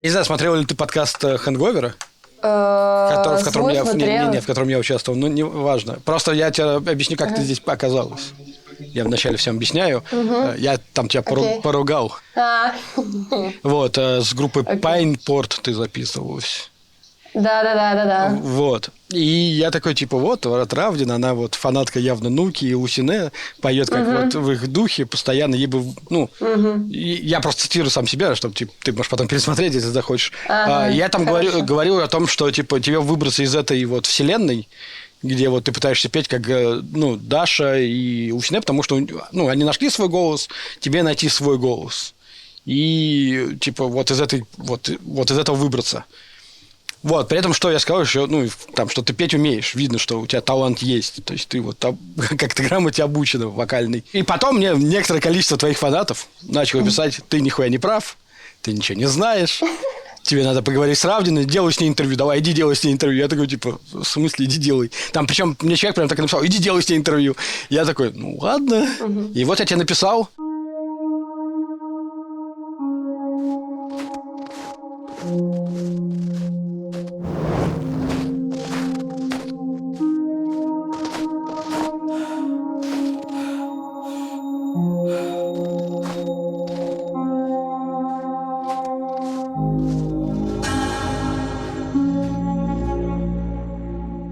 Не знаю, смотрел ли ты подкаст «Хэнговера»? В котором я участвовал. Ну, не важно. Просто я тебе объясню, как ты здесь оказалась. Я вначале всем объясняю. Я там тебя поругал. Вот, с группой Пайнпорт ты записывалась. Да. Вот. И я такой, типа, вот, Равдина, она вот фанатка явно Нуки и Лусине, поет как вот в их духе, постоянно, ей бы, ну, я просто цитирую сам себя, чтобы типа, ты можешь потом пересмотреть, если захочешь. Я там говорил о том, что, типа, тебе выбраться из этой вот вселенной, где вот ты пытаешься петь как, ну, Даша и Лусине, потому что, ну, они нашли свой голос, тебе найти свой голос. И, типа, вот из этого выбраться. Вот, при этом, что я сказал еще, ну, там, что ты петь умеешь, видно, что у тебя талант есть, то есть ты вот как-то грамоте обучена вокальный. И потом мне некоторое количество твоих фанатов начало писать: ты нихуя не прав, ты ничего не знаешь, тебе надо поговорить с Равдиной, делай с ней интервью, давай, иди делай с ней интервью. Я такой, типа, в смысле, иди делай. Там, причем, мне человек прям так и написал: иди делай с ней интервью. Я такой, ну, ладно. И вот я тебе написал.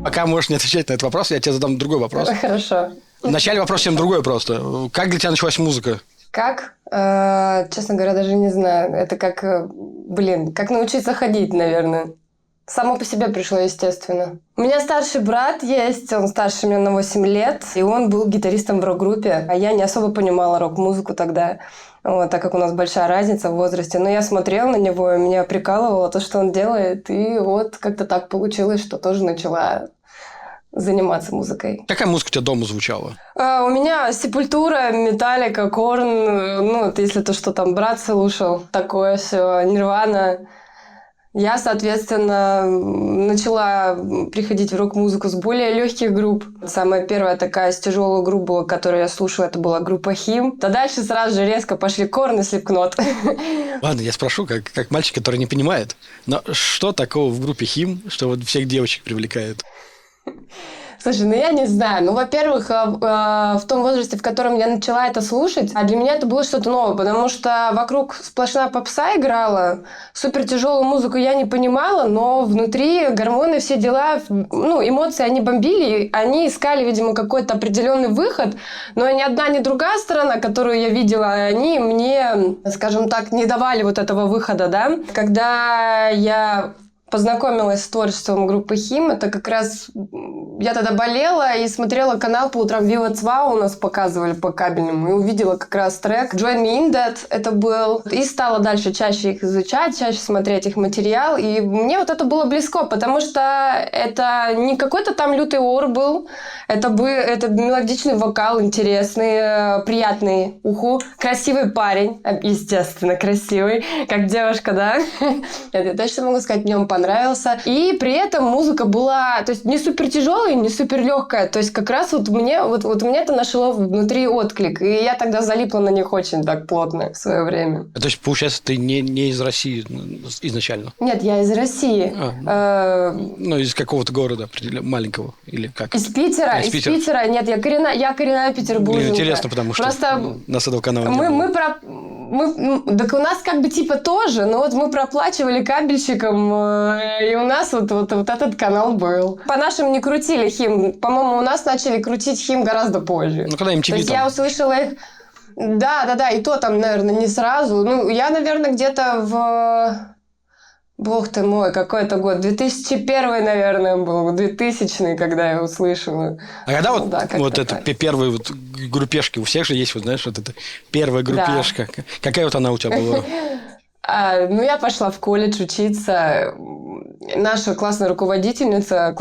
Пока можешь не отвечать на этот вопрос, я тебе задам другой вопрос. Хорошо. Вначале вопрос всем другой просто. Как для тебя началась музыка? Как? Честно говоря, даже не знаю. Это как, как научиться ходить, наверное. Само по себе пришло, естественно. У меня старший брат есть, он старше меня на 8 лет, и он был гитаристом в рок-группе, а я не особо понимала рок-музыку тогда, вот, так как у нас большая разница в возрасте. Но я смотрела на него, и меня прикалывало то, что он делает, и вот как-то так получилось, что тоже начала заниматься музыкой. Какая музыка у тебя дома звучала? У меня Сепультура, Металлика, Корн, ну, это если то, что там брат слушал, такое все, Нирвана. Я, соответственно, начала приходить в рок-музыку с более легких групп. Самая первая такая с тяжелой группы, которую я слушала, это была группа Хим. А дальше сразу же резко пошли Корн и Слипкнот. Ладно, я спрошу, как мальчик, который не понимает. Но что такого в группе Хим, что вот всех девочек привлекает? Слушай, ну я не знаю. Ну, во-первых, в том возрасте, в котором я начала это слушать, а для меня это было что-то новое, потому что вокруг сплошная попса играла, супер тяжелую музыку я не понимала, но внутри гормоны, все дела, ну, эмоции, они бомбили, они искали, видимо, какой-то определенный выход, но ни одна, ни другая сторона, которую я видела, они мне, скажем так, не давали вот этого выхода, да. Когда я познакомилась с творчеством группы Хим. Это как раз я тогда болела и смотрела канал по утрам Viva 2, у нас показывали по кабельному, и увидела как раз трек Join Me In That это был. И стала дальше чаще их изучать, чаще смотреть их материал. И мне вот это было близко, потому что это не какой-то там лютый ор был, это мелодичный вокал, интересный, приятный уху, красивый парень, естественно, красивый, как девушка, да? Это я точно могу сказать, мне он понравился. И при этом музыка была, то есть не супер тяжелая, не супер легкая. То есть как раз вот мне это нашло внутри отклик. И я тогда залипла на них очень так плотно в свое время. То есть, получается, ты не из России изначально? Нет, я из России. Ну, из какого-то города маленького? Или как? Из Питера. Из Питера. Нет, я коренная петербурженка. Интересно, потому что просто нас этого канала так у нас как бы типа тоже, но вот мы проплачивали кабельщикам, и у нас вот этот канал был. По нашим не крутили Хим. По-моему, у нас начали крутить Хим гораздо позже. Ну, когда MTV то есть я услышала их... Да, и то там, наверное, не сразу. Ну, я, наверное, где-то в... Бог ты мой, какой это год? 2001, наверное, был, 2000, когда я услышала. А когда вот это первые вот группешки, у всех же есть, вот знаешь, вот эта первая группешка. Да. Какая вот она у тебя была? Ну, я пошла в колледж учиться. наша классная руководительница,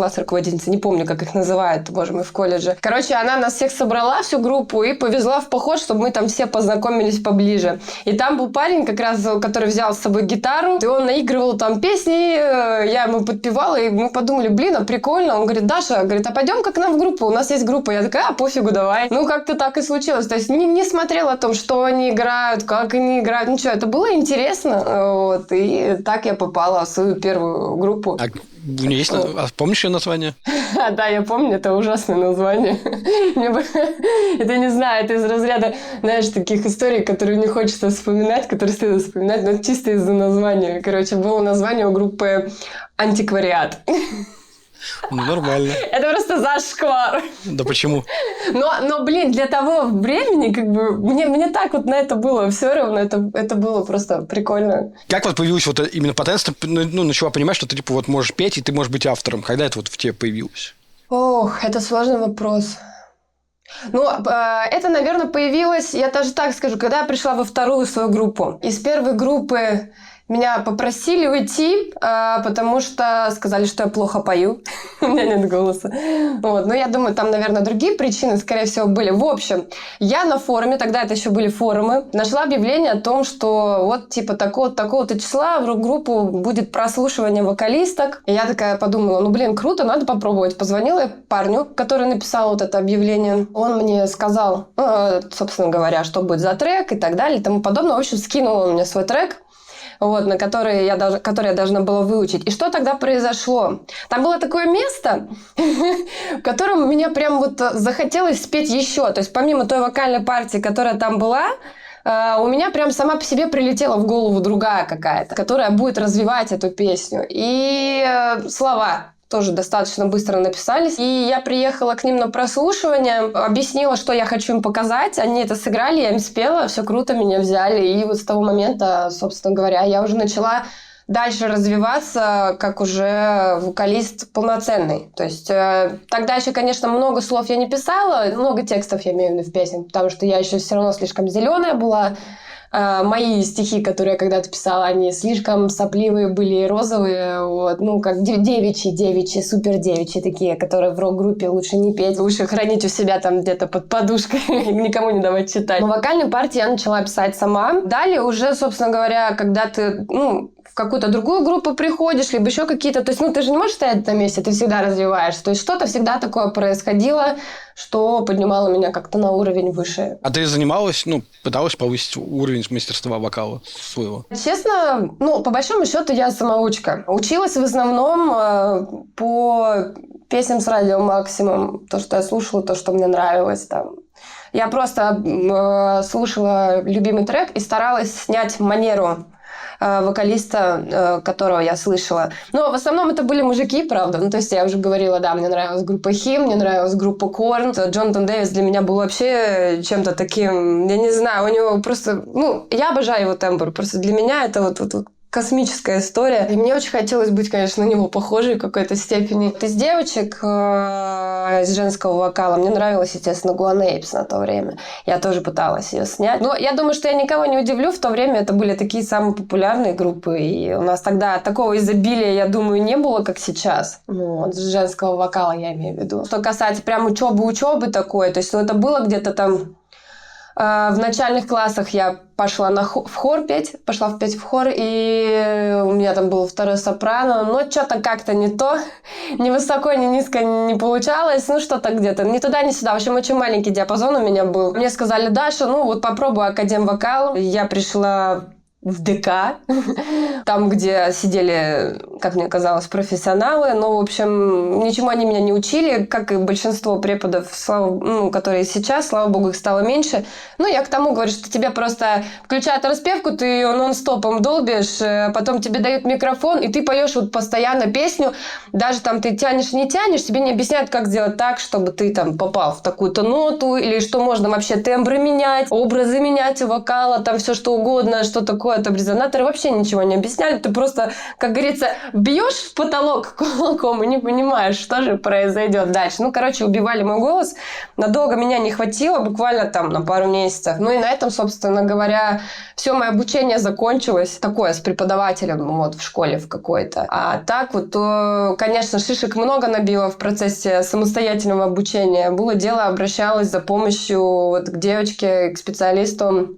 не помню, как их называют, боже мой, в колледже. Короче, она нас всех собрала, всю группу, и повезла в поход, чтобы мы там все познакомились поближе. И там был парень, как раз, который взял с собой гитару, и он наигрывал там песни, я ему подпевала, и мы подумали, блин, а прикольно. Он говорит, Даша, говорит, а пойдем-ка к нам в группу, у нас есть группа. Я такая, пофигу, давай. Ну, как-то так и случилось. То есть не смотрела о том, что они играют, как они играют, ничего. Это было интересно, вот, и так я попала в свою первую группу. А у нее есть... А помнишь ее название? Да, я помню, это ужасное название. Это, не знаю, это из разряда, знаешь, таких историй, которые не хочется вспоминать, которые следует вспоминать, но это чисто из-за названия. Короче, было название у группы «Антиквариат». Ну, нормально. Это просто зашквар. Да почему? Но, блин, для того времени, как бы, мне так вот на это было все равно, это было просто прикольно. Как вот появилось вот именно потенция, ну, начала понимать, что ты, типа, вот можешь петь, и ты можешь быть автором? Когда это вот в тебе появилось? Ох, это сложный вопрос. Ну, это, наверное, появилось, я даже так скажу, когда я пришла во вторую свою группу. Из первой группы меня попросили уйти, потому что сказали, что я плохо пою. У меня нет голоса. Вот. Но я думаю, там, наверное, другие причины, скорее всего, были. В общем, я на форуме, тогда это еще были форумы, нашла объявление о том, что вот типа такого-то числа в рок-группу будет прослушивание вокалисток. И я такая подумала, ну, блин, круто, надо попробовать. Позвонила я парню, который написал вот это объявление. Он мне сказал, собственно говоря, что будет за трек и так далее и тому подобное. В общем, скинул он мне свой трек, вот, на который я должна была выучить. И что тогда произошло? Там было такое место, в котором меня прям вот захотелось спеть еще. То есть помимо той вокальной партии, которая там была, у меня прям сама по себе прилетела в голову другая какая-то, которая будет развивать эту песню. И слова тоже достаточно быстро написались. И я приехала к ним на прослушивание, объяснила, что я хочу им показать. Они это сыграли, я им спела, все круто, меня взяли. И вот с того момента, собственно говоря, я уже начала дальше развиваться как уже вокалист полноценный. То есть тогда еще, конечно, много слов я не писала, много текстов я имею в виду в песнях, потому что я еще все равно слишком зеленая была. Мои стихи, которые я когда-то писала, они слишком сопливые были и розовые, вот, ну, как девичьи, супер девичьи такие, которые в рок-группе лучше не петь, лучше хранить у себя там где-то под подушкой и никому не давать читать. Но вокальные партии я начала писать сама. Далее уже, собственно говоря, когда ты, в какую-то другую группу приходишь, либо еще какие-то... То есть, ты же не можешь стоять на месте, ты всегда развиваешься. То есть, что-то всегда такое происходило, что поднимало меня как-то на уровень выше. А ты занималась, пыталась повысить уровень мастерства вокала своего? Честно, по большому счету я самоучка. Училась в основном по песням с радио «Максимум». То, что я слушала, то, что мне нравилось там. Я просто слушала любимый трек и старалась снять манеру вокалиста, которого я слышала. Но в основном это были мужики, правда. То есть я уже говорила, да, мне нравилась группа Хим, мне нравилась группа Корн. Джонатан Дэвис для меня был вообще чем-то таким, я не знаю, у него просто... я обожаю его тембр. Просто для меня это вот космическая история. И мне очень хотелось быть, конечно, на него похожей в какой-то степени. Из девочек, из женского вокала, мне нравилась, естественно, Гуан Эйпс на то время. Я тоже пыталась ее снять. Но я думаю, что я никого не удивлю. В то время это были такие самые популярные группы. И у нас тогда такого изобилия, я думаю, не было, как сейчас. Женского вокала я имею в виду. Что касается прям учебы такой, то есть это было где-то там... В начальных классах я пошла в хор петь, в хор, и у меня там был второй сопрано, но что-то как-то не то, ни высоко, ни низко не получалось, что-то где-то ни туда, ни сюда. В общем, очень маленький диапазон у меня был. Мне сказали, Даша, попробуй академвокал. Я пришла в ДК, там, где сидели, как мне казалось, профессионалы. Но, в общем, ничему они меня не учили, как и большинство преподов, которые сейчас, слава богу, их стало меньше. Я к тому говорю, что тебе просто включают распевку, ты ее нон-стопом долбишь, потом тебе дают микрофон, и ты поешь постоянно песню. Даже там ты тянешь, не тянешь, тебе не объясняют, как сделать так, чтобы ты там попал в такую-то ноту, или что можно вообще тембры менять, образы менять у вокала, там все что угодно, что такое там резонаторы, вообще ничего не объясняли. Ты просто, как говорится, бьешь в потолок кулаком и не понимаешь, что же произойдет дальше. Ну, короче, убивали мой голос. Надолго меня не хватило, буквально там на пару месяцев. Ну, и на этом, собственно говоря, все мое обучение закончилось. Такое, с преподавателем вот в школе в какой-то. А так вот, то, конечно, шишек много набило в процессе самостоятельного обучения. Было дело, обращалась за помощью вот к девочке, к специалисту,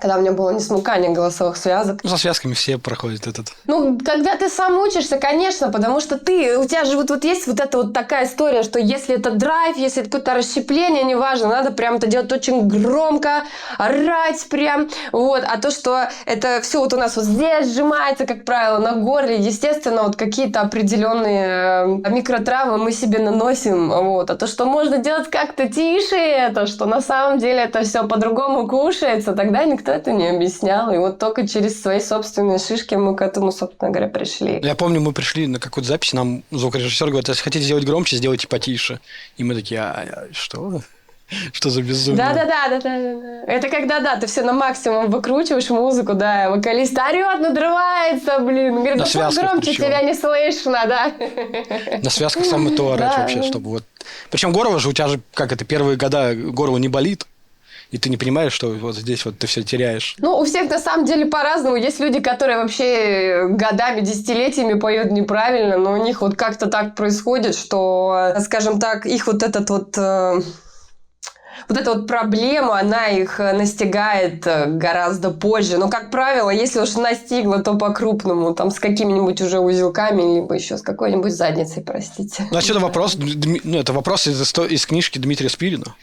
когда у меня было несмыкание голосовых связок. Ну, со связками все проходят этот. Ну, когда ты сам учишься, конечно, потому что у тебя же вот есть вот эта вот такая история, что если это драйв, если это какое-то расщепление, неважно, надо прям это делать очень громко, орать прям, вот. А то, что это все вот у нас вот здесь сжимается, как правило, на горле, естественно, вот какие-то определенные микротравмы мы себе наносим, вот. А то, что можно делать как-то тише это, что на самом деле это все по-другому кушается, тогда никто это не объяснял. И вот только через свои собственные шишки мы к этому, собственно говоря, пришли. Я помню, мы пришли на какую-то запись, нам звукорежиссер говорит, если хотите сделать громче, сделайте потише. И мы такие, что? Что за безумие? Да. Это когда, да, ты все на максимум выкручиваешь музыку, да, вокалист орёт, надрывается, блин. Говорит, На да связках громче, причём. тебя не слышно, да. На связках самое то орать Да. вообще, чтобы вот... Причем горло же, у тебя же, как это, первые года горло не болит, и ты не понимаешь, что вот здесь вот ты все теряешь. Ну, у всех на самом деле по-разному. Есть люди, которые вообще годами, десятилетиями поют неправильно, но у них вот как-то так происходит, что, скажем так, их вот этот вот... Вот эта вот проблема, она их настигает гораздо позже. Но, как правило, если уж настигла, то по-крупному, там, с какими-нибудь уже узелками, либо еще с какой-нибудь задницей, простите. Ну, отсюда вопрос, ну, это вопрос из книжки Дмитрия Спирина.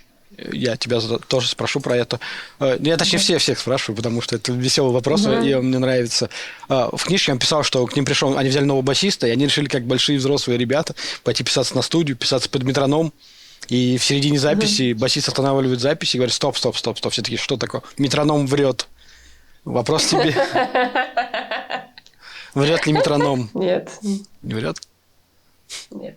Я тебя тоже спрошу про это. Я, точнее, всех спрашиваю, потому что это веселый вопрос, и он мне нравится. В книжке он писал, что к ним пришел, они взяли нового басиста, и они решили, как большие взрослые ребята, пойти писаться на студию, писаться под метроном. И в середине записи басист останавливает запись и говорит, стоп. Все таки что такое? Метроном врет. Вопрос тебе. Врет ли метроном? Нет. Не врет? Нет.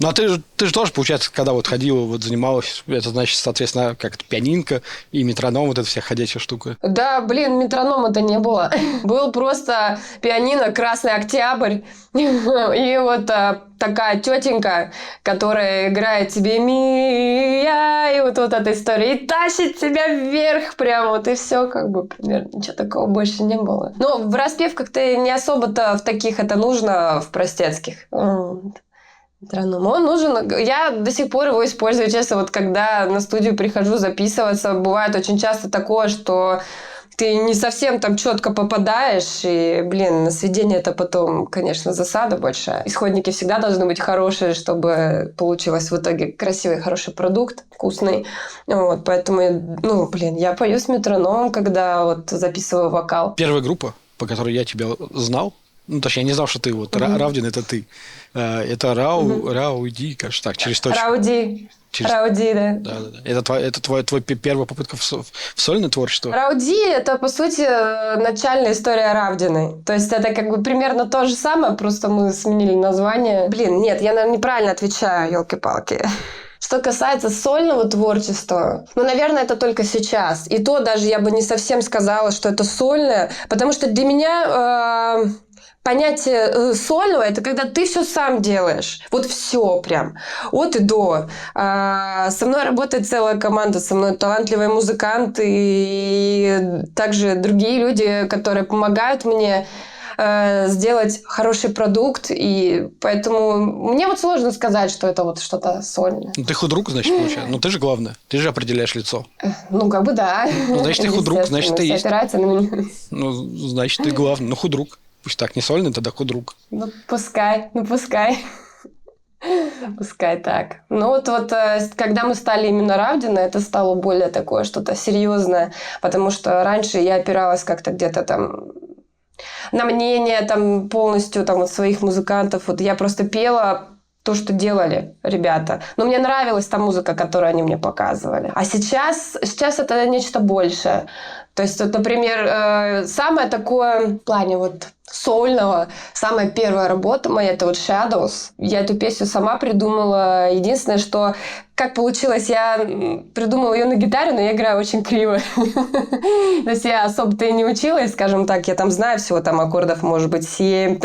Ну, а ты же тоже, получается, когда вот ходила, вот занималась, это значит, соответственно, как это, пианинка и метроном, вот эта вся ходячая штука. Да, блин, метронома-то не было. Был просто пианино «Красный Октябрь». И вот такая тетенька, которая играет тебе ми-я, и вот эта история, и тащит тебя вверх прям вот, и все, как бы, примерно. Ничего такого больше не было. Но в распевках-то не особо-то в таких это нужно, в простецких. Метроном. Он нужен. Я до сих пор его использую, честно, вот когда на студию прихожу записываться, бывает очень часто такое, что ты не совсем там четко попадаешь, и, блин, на сведение это потом, конечно, засада большая. Исходники всегда должны быть хорошие, чтобы получилось в итоге красивый, хороший продукт, вкусный. Вот, поэтому, я пою с метрономом, когда вот записываю вокал. Первая группа, по которой я тебя знал, ну, точнее, я не знал, что ты вот, Равдин, это ты. Это Рауди, кажется, так, через точку. Рауди, да. Да. Это твоя первая попытка в сольное творчество? Рауди – это, по сути, начальная история Равдиной. То есть, это как бы примерно то же самое, просто мы сменили название. Блин, нет, я, наверное, неправильно отвечаю, елки-палки. Что касается сольного творчества, наверное, это только сейчас. И то даже я бы не совсем сказала, что это сольное, потому что для меня... Понятие сольного – это когда ты все сам делаешь. Вот все прям. От и до. Со мной работает целая команда, со мной талантливые музыканты и также другие люди, которые помогают мне сделать хороший продукт. И поэтому мне вот сложно сказать, что это вот что-то сольное. Ну, ты худрук, значит, получается. Ну, ты же главное. Ты же определяешь лицо. Ну, как бы да. Ну, значит, ты худрук, значит, ты все есть. опирается на меня. Ну, значит, ты главный. Ну, худрук. Пусть так, не сольный, тогда худрук. Ну, пускай. Пускай так. Ну, вот, когда мы стали именно Равдина, это стало более такое что-то серьезное, потому что раньше я опиралась как-то где-то там на мнение там полностью там, вот своих музыкантов. Вот я просто пела то, что делали ребята. Но мне нравилась та музыка, которую они мне показывали. А сейчас это нечто большее. То есть, вот, например, самое такое в плане вот сольного, самая первая работа моя, это вот Shadows. Я эту песню сама придумала. Единственное, что как получилось, я придумала ее на гитаре, но я играю очень криво. То есть я особо-то и не училась, скажем так. Я там знаю всего там аккордов, может быть, 7.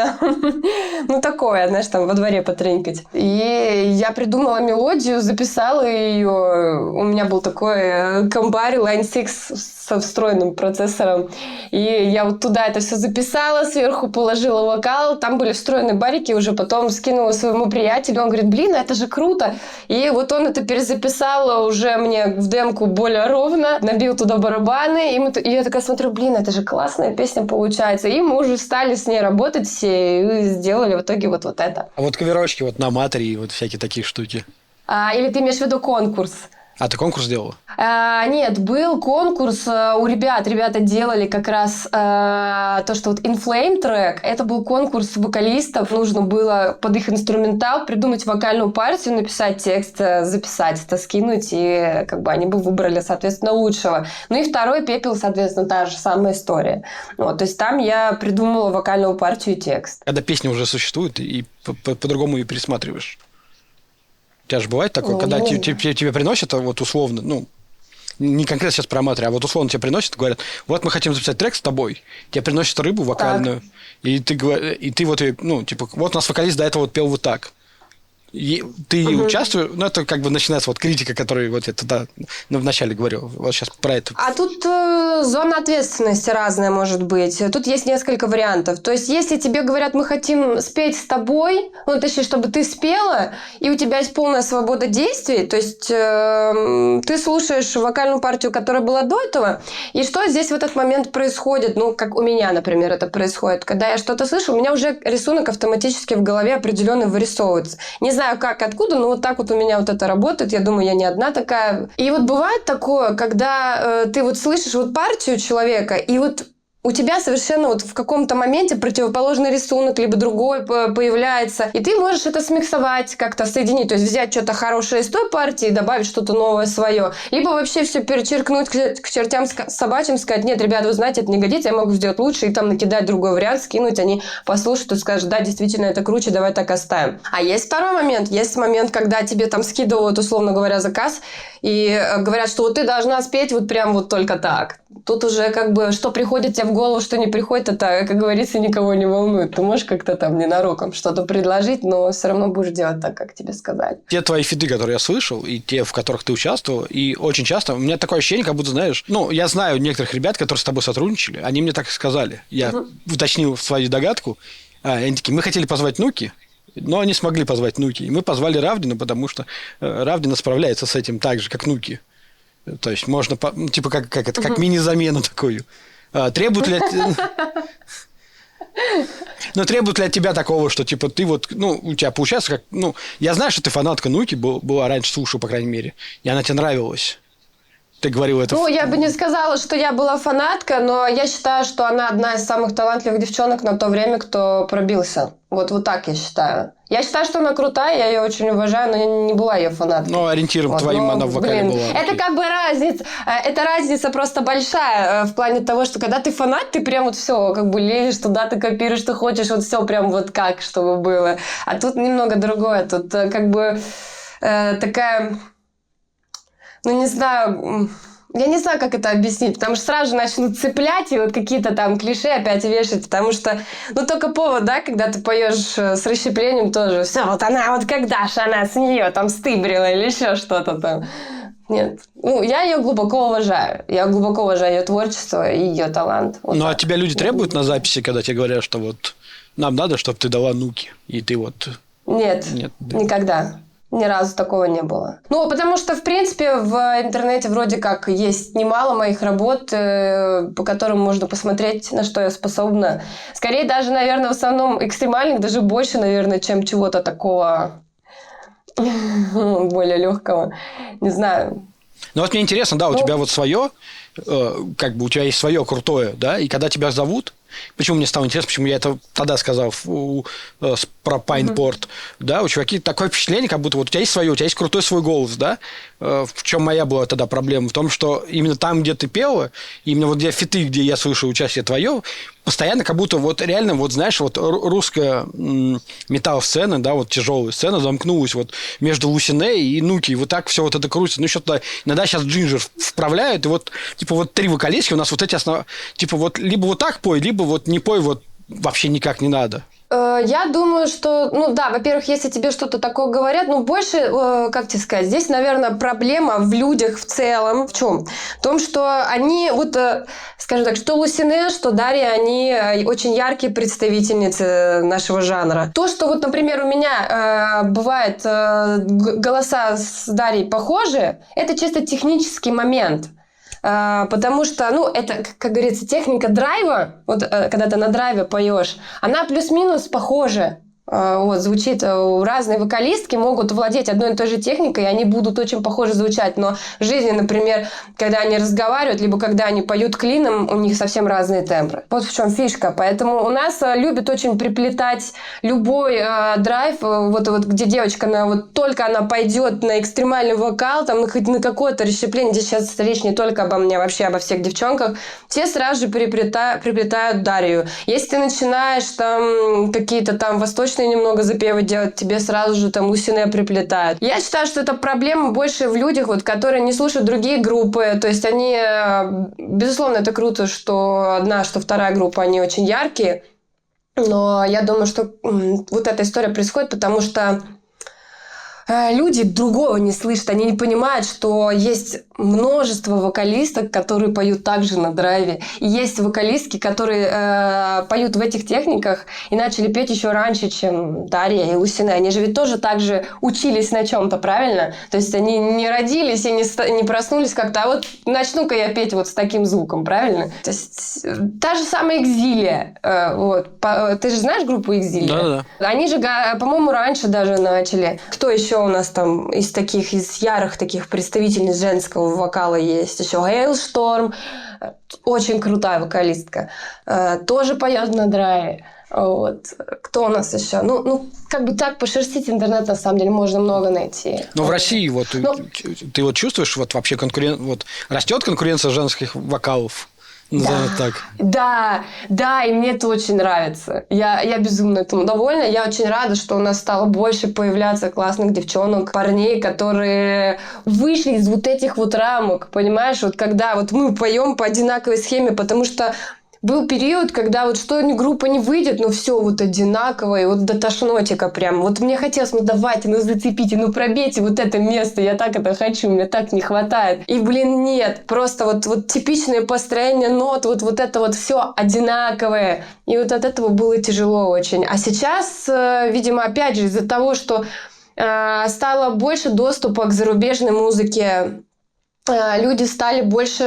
Ну, такое, знаешь, там во дворе потренькать. И я придумала мелодию, записала ее. У меня был такой Compari Line 6 со встроенным процессором. И я вот туда это все записала, сверху положила вокал. Там были встроены барики, уже потом скинула своему приятелю. Он говорит, блин, это же круто. И вот он это перезаписал уже мне в демку более ровно, набил туда барабаны. И я такая смотрю, блин, это же классная песня получается. И мы уже стали с ней работать все и сделали в итоге вот это. А вот каверочки вот на Матери и вот всякие такие штуки. Или ты имеешь в виду конкурс? А ты конкурс делала? Нет, был конкурс у ребят. Ребята делали как раз то, что вот In Flame трек. Это был конкурс вокалистов. Нужно было под их инструментал придумать вокальную партию, написать текст, записать это, скинуть. И как бы они бы выбрали, соответственно, лучшего. Ну и второй «Пепел», соответственно, та же самая история. Вот, то есть там я придумала вокальную партию и текст. Когда песня уже существует, и по-другому ее пересматриваешь. У тебя же бывает такое, когда тебе приносят, вот условно, ну, не конкретно сейчас про Матери, а вот условно тебе приносят, говорят, вот мы хотим записать трек с тобой, тебе приносят рыбу вокальную, и ты вот, ну, типа, вот у нас вокалист до этого вот пел вот так. И ты участвуешь, ну, это как бы начинается вот критика, которую вот я тогда вначале говорил, вот сейчас про это. А тут зона ответственности разная может быть. Тут есть несколько вариантов. То есть, если тебе говорят, мы хотим спеть с тобой, ну, точнее, чтобы ты спела, и у тебя есть полная свобода действий, то есть, ты слушаешь вокальную партию, которая была до этого, и что здесь в этот момент происходит, ну, как у меня, например, это происходит. Когда я что-то слышу, у меня уже рисунок автоматически в голове определенно вырисовывается. Не знаю, как, откуда, но вот так вот у меня вот это работает. Я думаю, я не одна такая. И вот бывает такое, когда ты вот слышишь вот партию человека, и вот у тебя совершенно вот в каком-то моменте противоположный рисунок, либо другой появляется, и ты можешь это смиксовать, как-то соединить, то есть взять что-то хорошее из той партии и добавить что-то новое свое, либо вообще все перечеркнуть к чертям собачьим, сказать, нет, ребята, вы знаете, это не годится, я могу сделать лучше, и там накидать другой вариант, скинуть, они послушают и скажут, да, действительно, это круче, давай так оставим. А есть второй момент, когда тебе там скидывают, условно говоря, заказ, и говорят, что вот ты должна спеть вот прям вот только так. Тут уже как бы, что приходит тебе в голову, что не приходит, это, как говорится, никого не волнует. Ты можешь как-то там ненароком что-то предложить, но все равно будешь делать так, как тебе сказали. Те твои фиты, которые я слышал, и те, в которых ты участвовал, и очень часто у меня такое ощущение, как будто, знаешь, ну, я знаю некоторых ребят, которые с тобой сотрудничали, они мне так и сказали. Я уточнил свою догадку. Они такие, мы хотели позвать Нуки, но не смогли позвать Нуки. И мы позвали Равдина, потому что Равдина справляется с этим так же, как Нуки. То есть можно, типа, как мини-замену такую. Требует ли от тебя такого, что, типа, ты вот, ну, у тебя получается, как, ну, я знаю, что ты фанатка Нуки, была раньше, слушал, по крайней мере, и она тебе нравилась. Ты говорил это... Ну, я бы не сказала, что я была фанатка, но я считаю, что она одна из самых талантливых девчонок на то время, кто пробился. Вот так я считаю. Я считаю, что она крутая, я ее очень уважаю, но я не была ее фанаткой. Ну, ориентиром твоим она в вокале была. Это как бы разница. Это разница просто большая в плане того, что когда ты фанат, ты прям вот все как бы лезешь туда, ты копируешь, что хочешь, вот все прям вот как, чтобы было. А тут немного другое. Тут как бы такая... Ну, не знаю, я не знаю, как это объяснить, потому что сразу же начнут цеплять и вот какие-то там клише опять вешать, потому что, ну, только повод, да, когда ты поешь с расщеплением тоже, все, вот она, вот когда же она с нее там стыбрила или еще что-то там. Нет. Ну, я ее глубоко уважаю. Я глубоко уважаю ее творчество и ее талант. Вот ну, так. А тебя люди требуют на записи, когда тебе говорят, что вот нам надо, чтобы ты дала Нуки, и ты вот... Нет. Никогда. Ни разу такого не было. Ну, потому что, в принципе, в интернете вроде как есть немало моих работ, по которым можно посмотреть, на что я способна. Скорее, даже, наверное, в основном экстремальных, даже больше, наверное, чем чего-то такого более легкого. Не знаю. Ну, вот мне интересно, да, у тебя вот свое, как бы у тебя есть свое крутое, да, и когда тебя зовут, Почему мне стало интересно, почему я это тогда сказал про Pineboard, да, у чуваки такое впечатление, как будто вот у тебя есть свое, у тебя есть крутой свой голос, да, в чем моя была тогда проблема, в том, что именно там, где ты пела, именно вот где фиты, где я слышу участие твое, постоянно как будто вот реально, вот знаешь, вот русская металл-сцена, да, вот тяжелая сцена замкнулась вот между Лусине и Нуки, и вот так все вот это крутится. Ну, еще туда иногда сейчас Джинджер вправляют, и вот, типа, вот 3 вокалистки у нас вот эти типа, вот либо вот так пой, либо вот не пой, вот вообще никак не надо. Я думаю, что, ну да, во-первых, если тебе что-то такое говорят, ну больше, как тебе сказать, здесь, наверное, проблема в людях в целом. В чем? В том, что они, вот, скажем так, что Лусине, что Дарья, они очень яркие представительницы нашего жанра. То, что вот, например, у меня бывает голоса с Дарьей похожи, это чисто технический момент. Потому что, ну, это, как говорится, техника драйва, вот когда ты на драйве поешь, она плюс-минус похожа. Вот, звучит, разные вокалистки могут владеть одной и той же техникой, и они будут очень похоже звучать, но в жизни, например, когда они разговаривают, либо когда они поют клином, у них совсем разные тембры. Вот в чем фишка. Поэтому у нас любят очень приплетать любой драйв, вот где девочка, вот только она пойдет на экстремальный вокал, там хоть на какое-то расщепление, здесь сейчас речь не только обо мне, а вообще обо всех девчонках, все сразу же приплетают Дарью. Если ты начинаешь там какие-то там восточные немного запевы делать, тебе сразу же там Лусине приплетают. Я считаю, что это проблема больше в людях, вот, которые не слушают другие группы. То есть они, безусловно, это круто, что одна, что вторая группа, они очень яркие. Но я думаю, что вот эта история происходит, потому что люди другого не слышат, они не понимают, что есть множество вокалисток, которые поют также на драйве. И есть вокалистки, которые поют в этих техниках и начали петь еще раньше, чем Дарья и Лусине. Они же ведь тоже так же учились на чем-то, правильно? То есть они не родились и не проснулись как-то, а вот начну-ка я петь вот с таким звуком, правильно? То есть та же самая Экзилия. Вот. Ты же знаешь группу Экзилия? Да. Они же, по-моему, раньше даже начали. Кто еще у нас там из ярых таких представительниц женского вокала есть? Еще Hailstorm, очень крутая вокалистка, тоже поет на драйве. Вот. Кто у нас еще? Ну, как бы так пошерстить интернет, на самом деле, можно много найти. Но в России вот ты вот чувствуешь, вот вообще вот растет конкуренция женских вокалов? Так. Да, и мне это очень нравится. Я безумно этому довольна. Я очень рада, что у нас стало больше появляться классных девчонок, парней, которые вышли из вот этих вот рамок, понимаешь? Вот когда вот мы поем по одинаковой схеме, потому что был период, когда вот что группа не выйдет, но все вот одинаково, и вот до тошнотика прям. Вот мне хотелось, давайте, зацепите, пробейте вот это место, я так это хочу, мне так не хватает. И, нет, просто вот типичное построение нот, вот это вот все одинаковое. И вот от этого было тяжело очень. А сейчас, видимо, опять же, из-за того, что стало больше доступа к зарубежной музыке, люди стали больше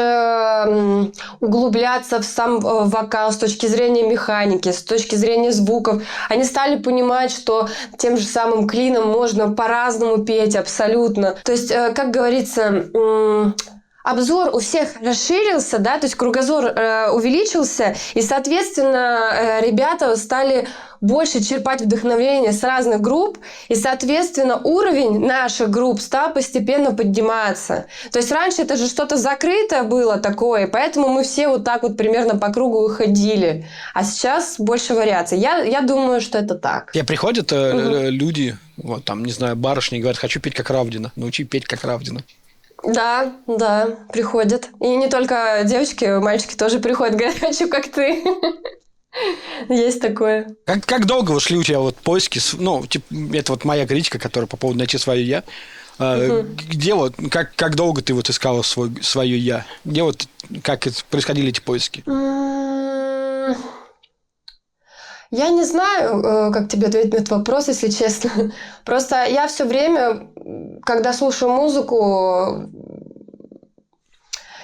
углубляться в сам вокал с точки зрения механики, с точки зрения звуков. Они стали понимать, что тем же самым клином можно по-разному петь абсолютно. То есть, как говорится, обзор у всех расширился, да, то есть кругозор увеличился, и, соответственно, ребята стали больше черпать вдохновение с разных групп, и, соответственно, уровень наших групп стал постепенно подниматься. То есть раньше это же что-то закрытое было такое, поэтому мы все вот так вот примерно по кругу ходили. А сейчас больше вариаций. Я думаю, что это так. Тебе приходят люди, вот там, не знаю, барышни, говорят, хочу петь как Равдина, научи петь как Равдина. Да, приходят. И не только девочки, мальчики тоже приходят, говорят, хочу как ты. Есть такое. Как долго шли у тебя вот поиски? Это вот моя критика, которая по поводу найти свое я. Где вот, как долго ты вот искала свое я? Где вот, как происходили эти поиски? Я не знаю, как тебе ответить на этот вопрос, если честно. Просто я все время, когда слушаю музыку,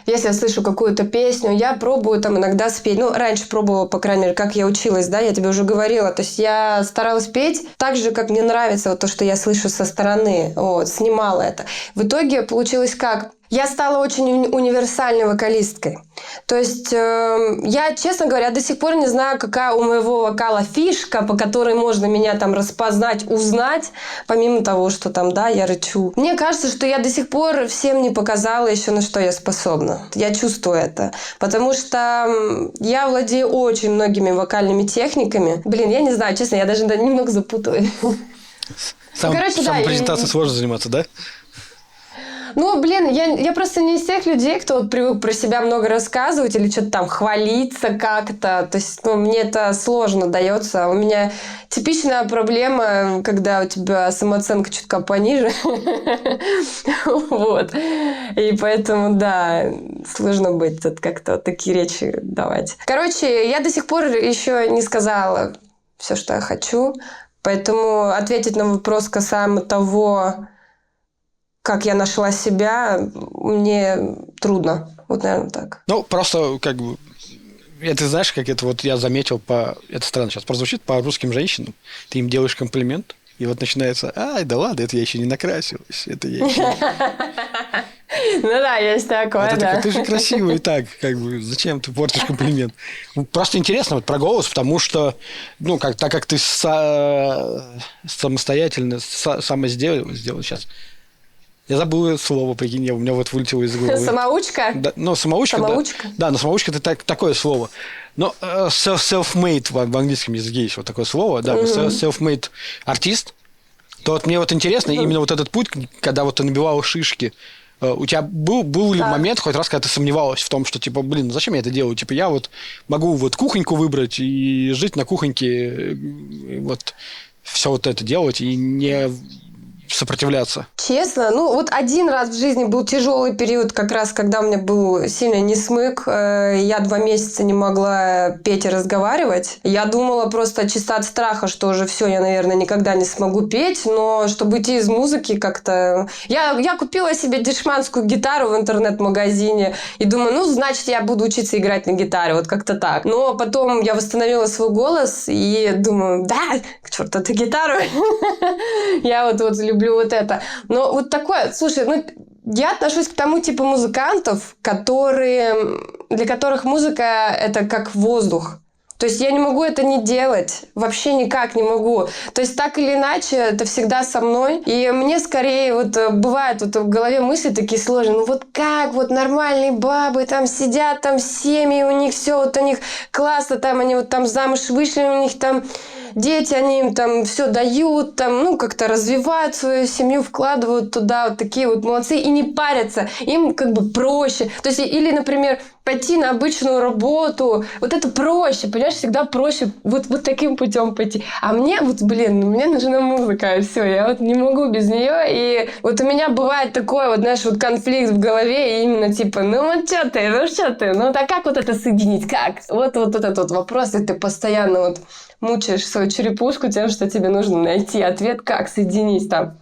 если я слышу какую-то песню, я пробую там иногда спеть. Раньше пробовала, по крайней мере, как я училась, да, я тебе уже говорила. То есть я старалась петь так же, как мне нравится вот то, что я слышу со стороны. Вот, снимала это. В итоге получилось как? Я стала очень универсальной вокалисткой. То есть я, честно говоря, до сих пор не знаю, какая у моего вокала фишка, по которой можно меня там распознать, узнать, помимо того, что там, да, я рычу. Мне кажется, что я до сих пор всем не показала еще, на что я способна. Я чувствую это. Потому что я владею очень многими вокальными техниками. Блин, я не знаю, честно, я даже немного запуталась. Самопрезентацией сложно заниматься, да? Ну, блин, я просто не из тех людей, кто вот привык про себя много рассказывать или что-то там хвалиться как-то. То есть, мне это сложно дается. У меня типичная проблема, когда у тебя самооценка чутка пониже. Вот. И поэтому, да, сложно быть тут как-то вот такие речи давать. Короче, я до сих пор еще не сказала все, что я хочу. Поэтому ответить на вопрос касаемо того, как я нашла себя, мне трудно. Вот, наверное, так. Ну, просто, как бы, это знаешь, как это вот я заметил это странно сейчас прозвучит, по русским женщинам. Ты им делаешь комплимент, и вот начинается, ай, да ладно, это я еще не накрасилась, это я еще... Ну да, есть такое, да. Ты же красивый и так, как бы, зачем ты портишь комплимент? Просто интересно вот про голос, потому что, ну, так как ты самостоятельно, сама сделал сейчас. Я забыл слово, прикинь, у меня вот вылетело из головы. Самоучка? Да, ну, самоучка. Да, но самоучка – это такое слово. Но self-made в английском языке есть вот такое слово. Да, self-made артист. То вот мне вот интересно, именно вот этот путь, когда вот ты набивала шишки, у тебя был ли момент хоть раз, когда ты сомневалась в том, что, типа, блин, зачем я это делаю? Типа, я вот могу вот кухоньку выбрать и жить на кухоньке, вот все вот это делать и не сопротивляться? Честно, ну вот один раз в жизни был тяжелый период, как раз когда у меня был сильный несмык. Я 2 месяца не могла петь и разговаривать. Я думала просто чисто от страха, что уже все, я, наверное, никогда не смогу петь. Но чтобы идти из музыки как-то... Я купила себе дешманскую гитару в интернет-магазине и думаю, ну, значит, я буду учиться играть на гитаре. Вот как-то так. Но потом я восстановила свой голос и думаю, да, к черту эту гитару. Я вот люблю вот это. Но вот такое, слушай, ну, я отношусь к тому типу музыкантов, для которых музыка – это как воздух. То есть я не могу это не делать. Вообще никак не могу. То есть так или иначе это всегда со мной. И мне скорее вот бывают вот в голове мысли такие сложные. Ну вот как вот нормальные бабы там сидят, там семьи у них все, вот у них классно, там они вот там замуж вышли, у них там дети, они им там все дают, там, ну, как-то развивают свою семью, вкладывают туда, вот такие вот молодцы, и не парятся, им как бы проще. То есть, или, например, пойти на обычную работу, вот это проще, понимаешь, всегда проще вот таким путем пойти. А мне, вот, блин, мне нужна музыка, и все, я вот не могу без нее, и вот у меня бывает такой вот, знаешь, вот конфликт в голове, и именно типа, ну вот что ты, ну так как вот это соединить, как? Вот этот вот вопрос, и ты постоянно вот мучаешь свою черепушку тем, что тебе нужно найти ответ, как соединить там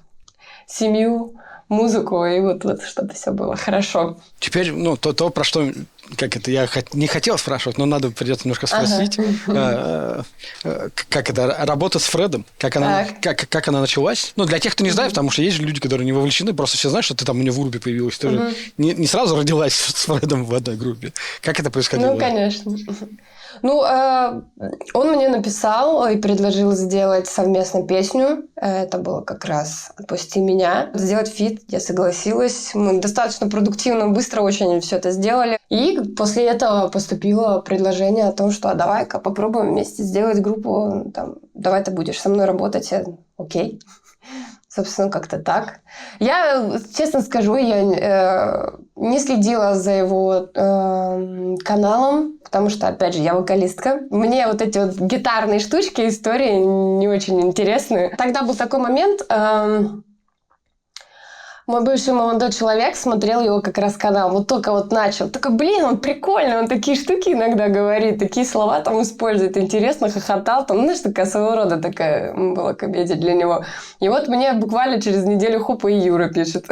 семью, музыку, и вот чтобы все было хорошо. Теперь, ну, то про что, как это, я не хотел спрашивать, но придется немножко спросить. Как это, работа с Фредом, как она началась? Ну, для тех, кто не знает, потому что есть же люди, которые не вовлечены, просто все знают, что ты там у него в группе появилась. Ты же не сразу родилась с Фредом в одной группе. Как это происходило? Ну, конечно. Ну, он мне написал и предложил сделать совместно песню. Это было как раз «Отпусти меня». Сделать фит, я согласилась. Мы достаточно продуктивно, быстро очень все это сделали. И после этого поступило предложение о том, что давай-ка попробуем вместе сделать группу. Там, давай ты будешь со мной работать. Окей. Собственно, как-то так. Я, честно скажу, я не следила за его каналом, потому что, опять же, я вокалистка. Мне вот эти вот гитарные штучки, истории не очень интересны. Тогда был такой момент... Мой бывший молодой человек смотрел его как раз канал, вот только вот начал. Такой, блин, он прикольный, он такие штуки иногда говорит, такие слова там использует, интересно, хохотал. Там, знаешь, такая своего рода такая была комедия для него. И вот мне буквально через неделю хопа и Юра пишет.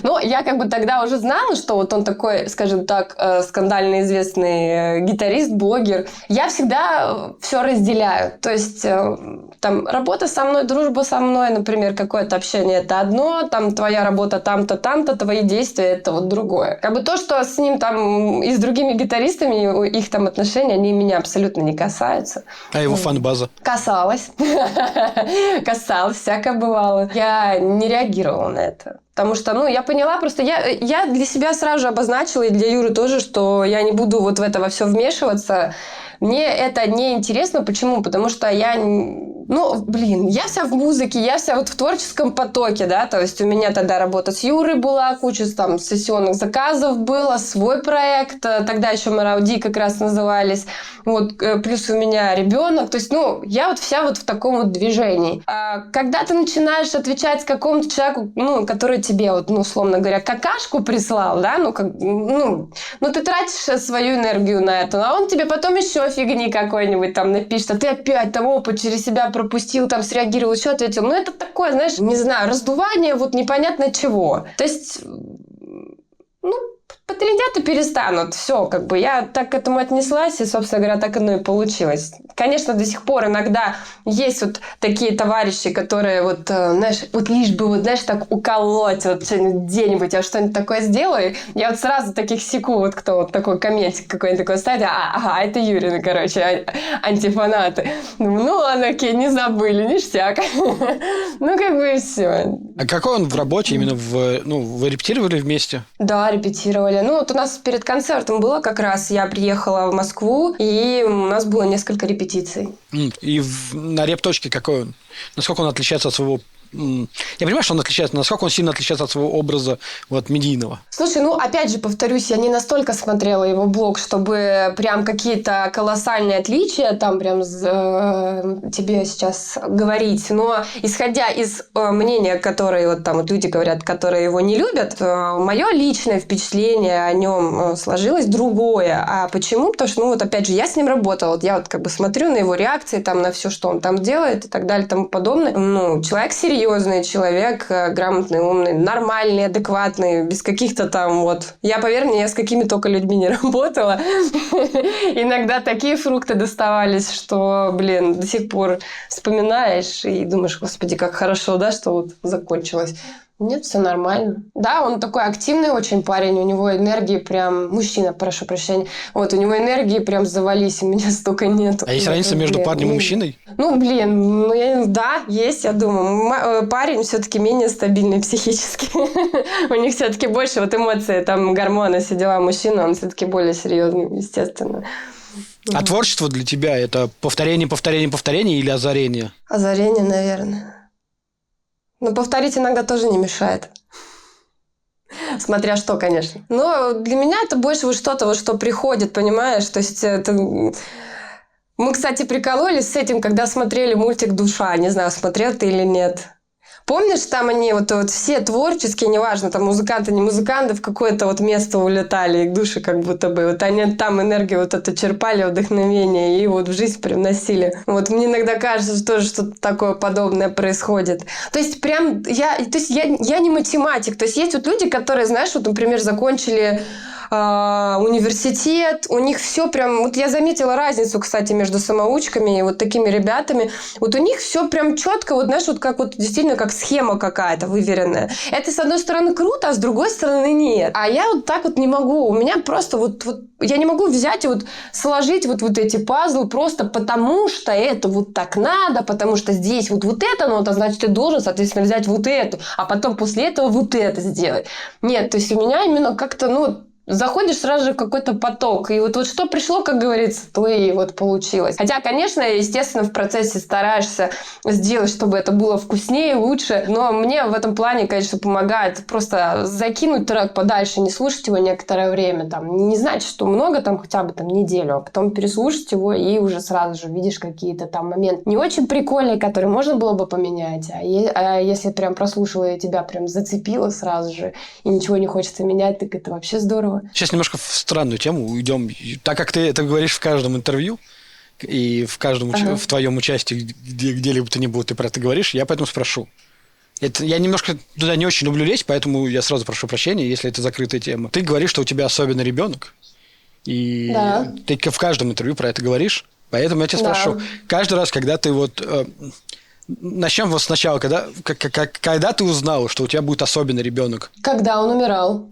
Ну, я как бы тогда уже знала, что вот он такой, скажем так, скандально известный гитарист, блогер. Я всегда все разделяю. То есть, там, работа со мной, дружба со мной, например, какое-то общение – это одно, там, твоя работа того-то, там-то, там-то, твои действия – это вот другое. Как бы то, что с ним там и с другими гитаристами, их там отношения, они меня абсолютно не касаются. А его фан-база? Касалась. Касалась, всякое бывало. Я не реагировала на это. Потому что, я поняла, просто я для себя сразу же обозначила, и для Юры тоже, что я не буду вот в это во все вмешиваться. Мне это не интересно. Почему? Потому что я вся в музыке, я вся вот в творческом потоке, да, то есть у меня тогда работа с Юрой была, куча там сессионных заказов было, свой проект, тогда еще Марауди как раз назывались, вот, плюс у меня ребенок, то есть, я вот вся вот в таком вот движении. А когда ты начинаешь отвечать какому-то человеку, который тебе, вот, условно говоря, какашку прислал, да, ты тратишь свою энергию на это, а он тебе потом еще фигни какой-нибудь там напишет, а ты опять там опыт через себя пропустил, там среагировал, еще ответил. Это такое, знаешь, не знаю, раздувание вот непонятно чего. То есть, потрендят и перестанут. Все, я так к этому отнеслась, и, собственно говоря, так оно и получилось. Конечно, до сих пор иногда есть вот такие товарищи, которые вот, знаешь, вот лишь бы, вот, знаешь, так уколоть, вот что-нибудь где-нибудь, я что-нибудь такое сделаю, я вот сразу таких секу, вот кто вот такой комментик какой-нибудь такой ставит, это Юрины, короче, антифанаты. Ладно, окей, не забыли, ништяк. И все. А какой он в работе? Именно вы репетировали вместе? Да, репетировали. Вот у нас перед концертом было как раз, я приехала в Москву, и у нас было несколько репетиций. И на репточке какой он? Насколько он отличается от своего... Я понимаю, что он отличается, но насколько он сильно отличается от своего образа медийного? Слушай, опять же, повторюсь, я не настолько смотрела его блог, чтобы прям какие-то колоссальные отличия там прям тебе сейчас говорить. Но исходя из мнения, которые вот там вот люди говорят, которые его не любят, мое личное впечатление о нем сложилось другое. А почему? Потому что, опять же, я с ним работала. Я смотрю на его реакции, там, на все, что он там делает и так далее и тому подобное. Человек серьезный, человек грамотный, умный, нормальный, адекватный, без каких-то там вот... Поверь мне, я с какими только людьми не работала. Иногда такие фрукты доставались, что, до сих пор вспоминаешь и думаешь, господи, как хорошо, да, что вот закончилось. Нет, все нормально. Да, он такой активный очень парень, у него энергии прям... Мужчина, прошу прощения. Вот, у него энергии прям завались, у меня столько нет. А есть разница между парнем и мужчиной? Да, есть, я думаю. Парень все-таки менее стабильный психически. У них все-таки больше вот эмоций, там гормоны, все дела. Мужчина, он все-таки более серьезный, естественно. А творчество для тебя – это повторение или озарение? Озарение, наверное. Но повторить иногда тоже не мешает. Смотря что, конечно. Но для меня это больше вот что-то, вот что приходит, понимаешь? То есть это... Мы, кстати, прикололись с этим, когда смотрели мультик «Душа». Не знаю, смотрел ты или нет. Помнишь, там они вот все творческие, неважно, там музыканты, не музыканты, в какое-то вот место улетали, их души как будто бы. Вот они там энергию вот это черпали, вдохновение, и вот в жизнь привносили. Вот мне иногда кажется, что тоже что-то такое подобное происходит. То есть прям я не математик. То есть есть вот люди, которые, знаешь, вот, например, закончили университет, у них все прям... Вот я заметила разницу, кстати, между самоучками и вот такими ребятами. Вот у них все прям четко, вот знаешь, вот как вот действительно как схема какая-то выверенная. Это, с одной стороны, круто, а с другой стороны, нет. А я вот так вот не могу. У меня просто вот я не могу взять и вот сложить вот эти пазлы просто потому, что это вот так надо, потому что здесь вот эта нота, значит, ты должен, соответственно, взять вот эту, а потом после этого вот это сделать. Нет, то есть у меня именно как-то, заходишь сразу же в какой-то поток. И вот что пришло, как говорится, то и вот получилось. Хотя, конечно, естественно, в процессе стараешься сделать, чтобы это было вкуснее, лучше. Но мне в этом плане, конечно, помогает просто закинуть трек подальше, не слушать его некоторое время. Там, не значит, что много, там хотя бы неделю, а потом переслушать его и уже сразу же видишь какие-то там моменты не очень прикольные, которые можно было бы поменять. А если прям прослушала и тебя прям зацепило сразу же, и ничего не хочется менять, так это вообще здорово. Сейчас немножко в странную тему уйдем. Так как ты это говоришь в каждом интервью и в каждом в твоем участии, где-либо ты не был, ты про это говоришь, я поэтому спрошу. Я немножко туда не очень люблю лезть, поэтому я сразу прошу прощения, если это закрытая тема. Ты говоришь, что у тебя особенный ребенок, и ты в каждом интервью про это говоришь, поэтому я тебя спрошу. Каждый раз, когда ты начнем вот сначала, когда ты узнала, что у тебя будет особенный ребенок? Когда он умирал.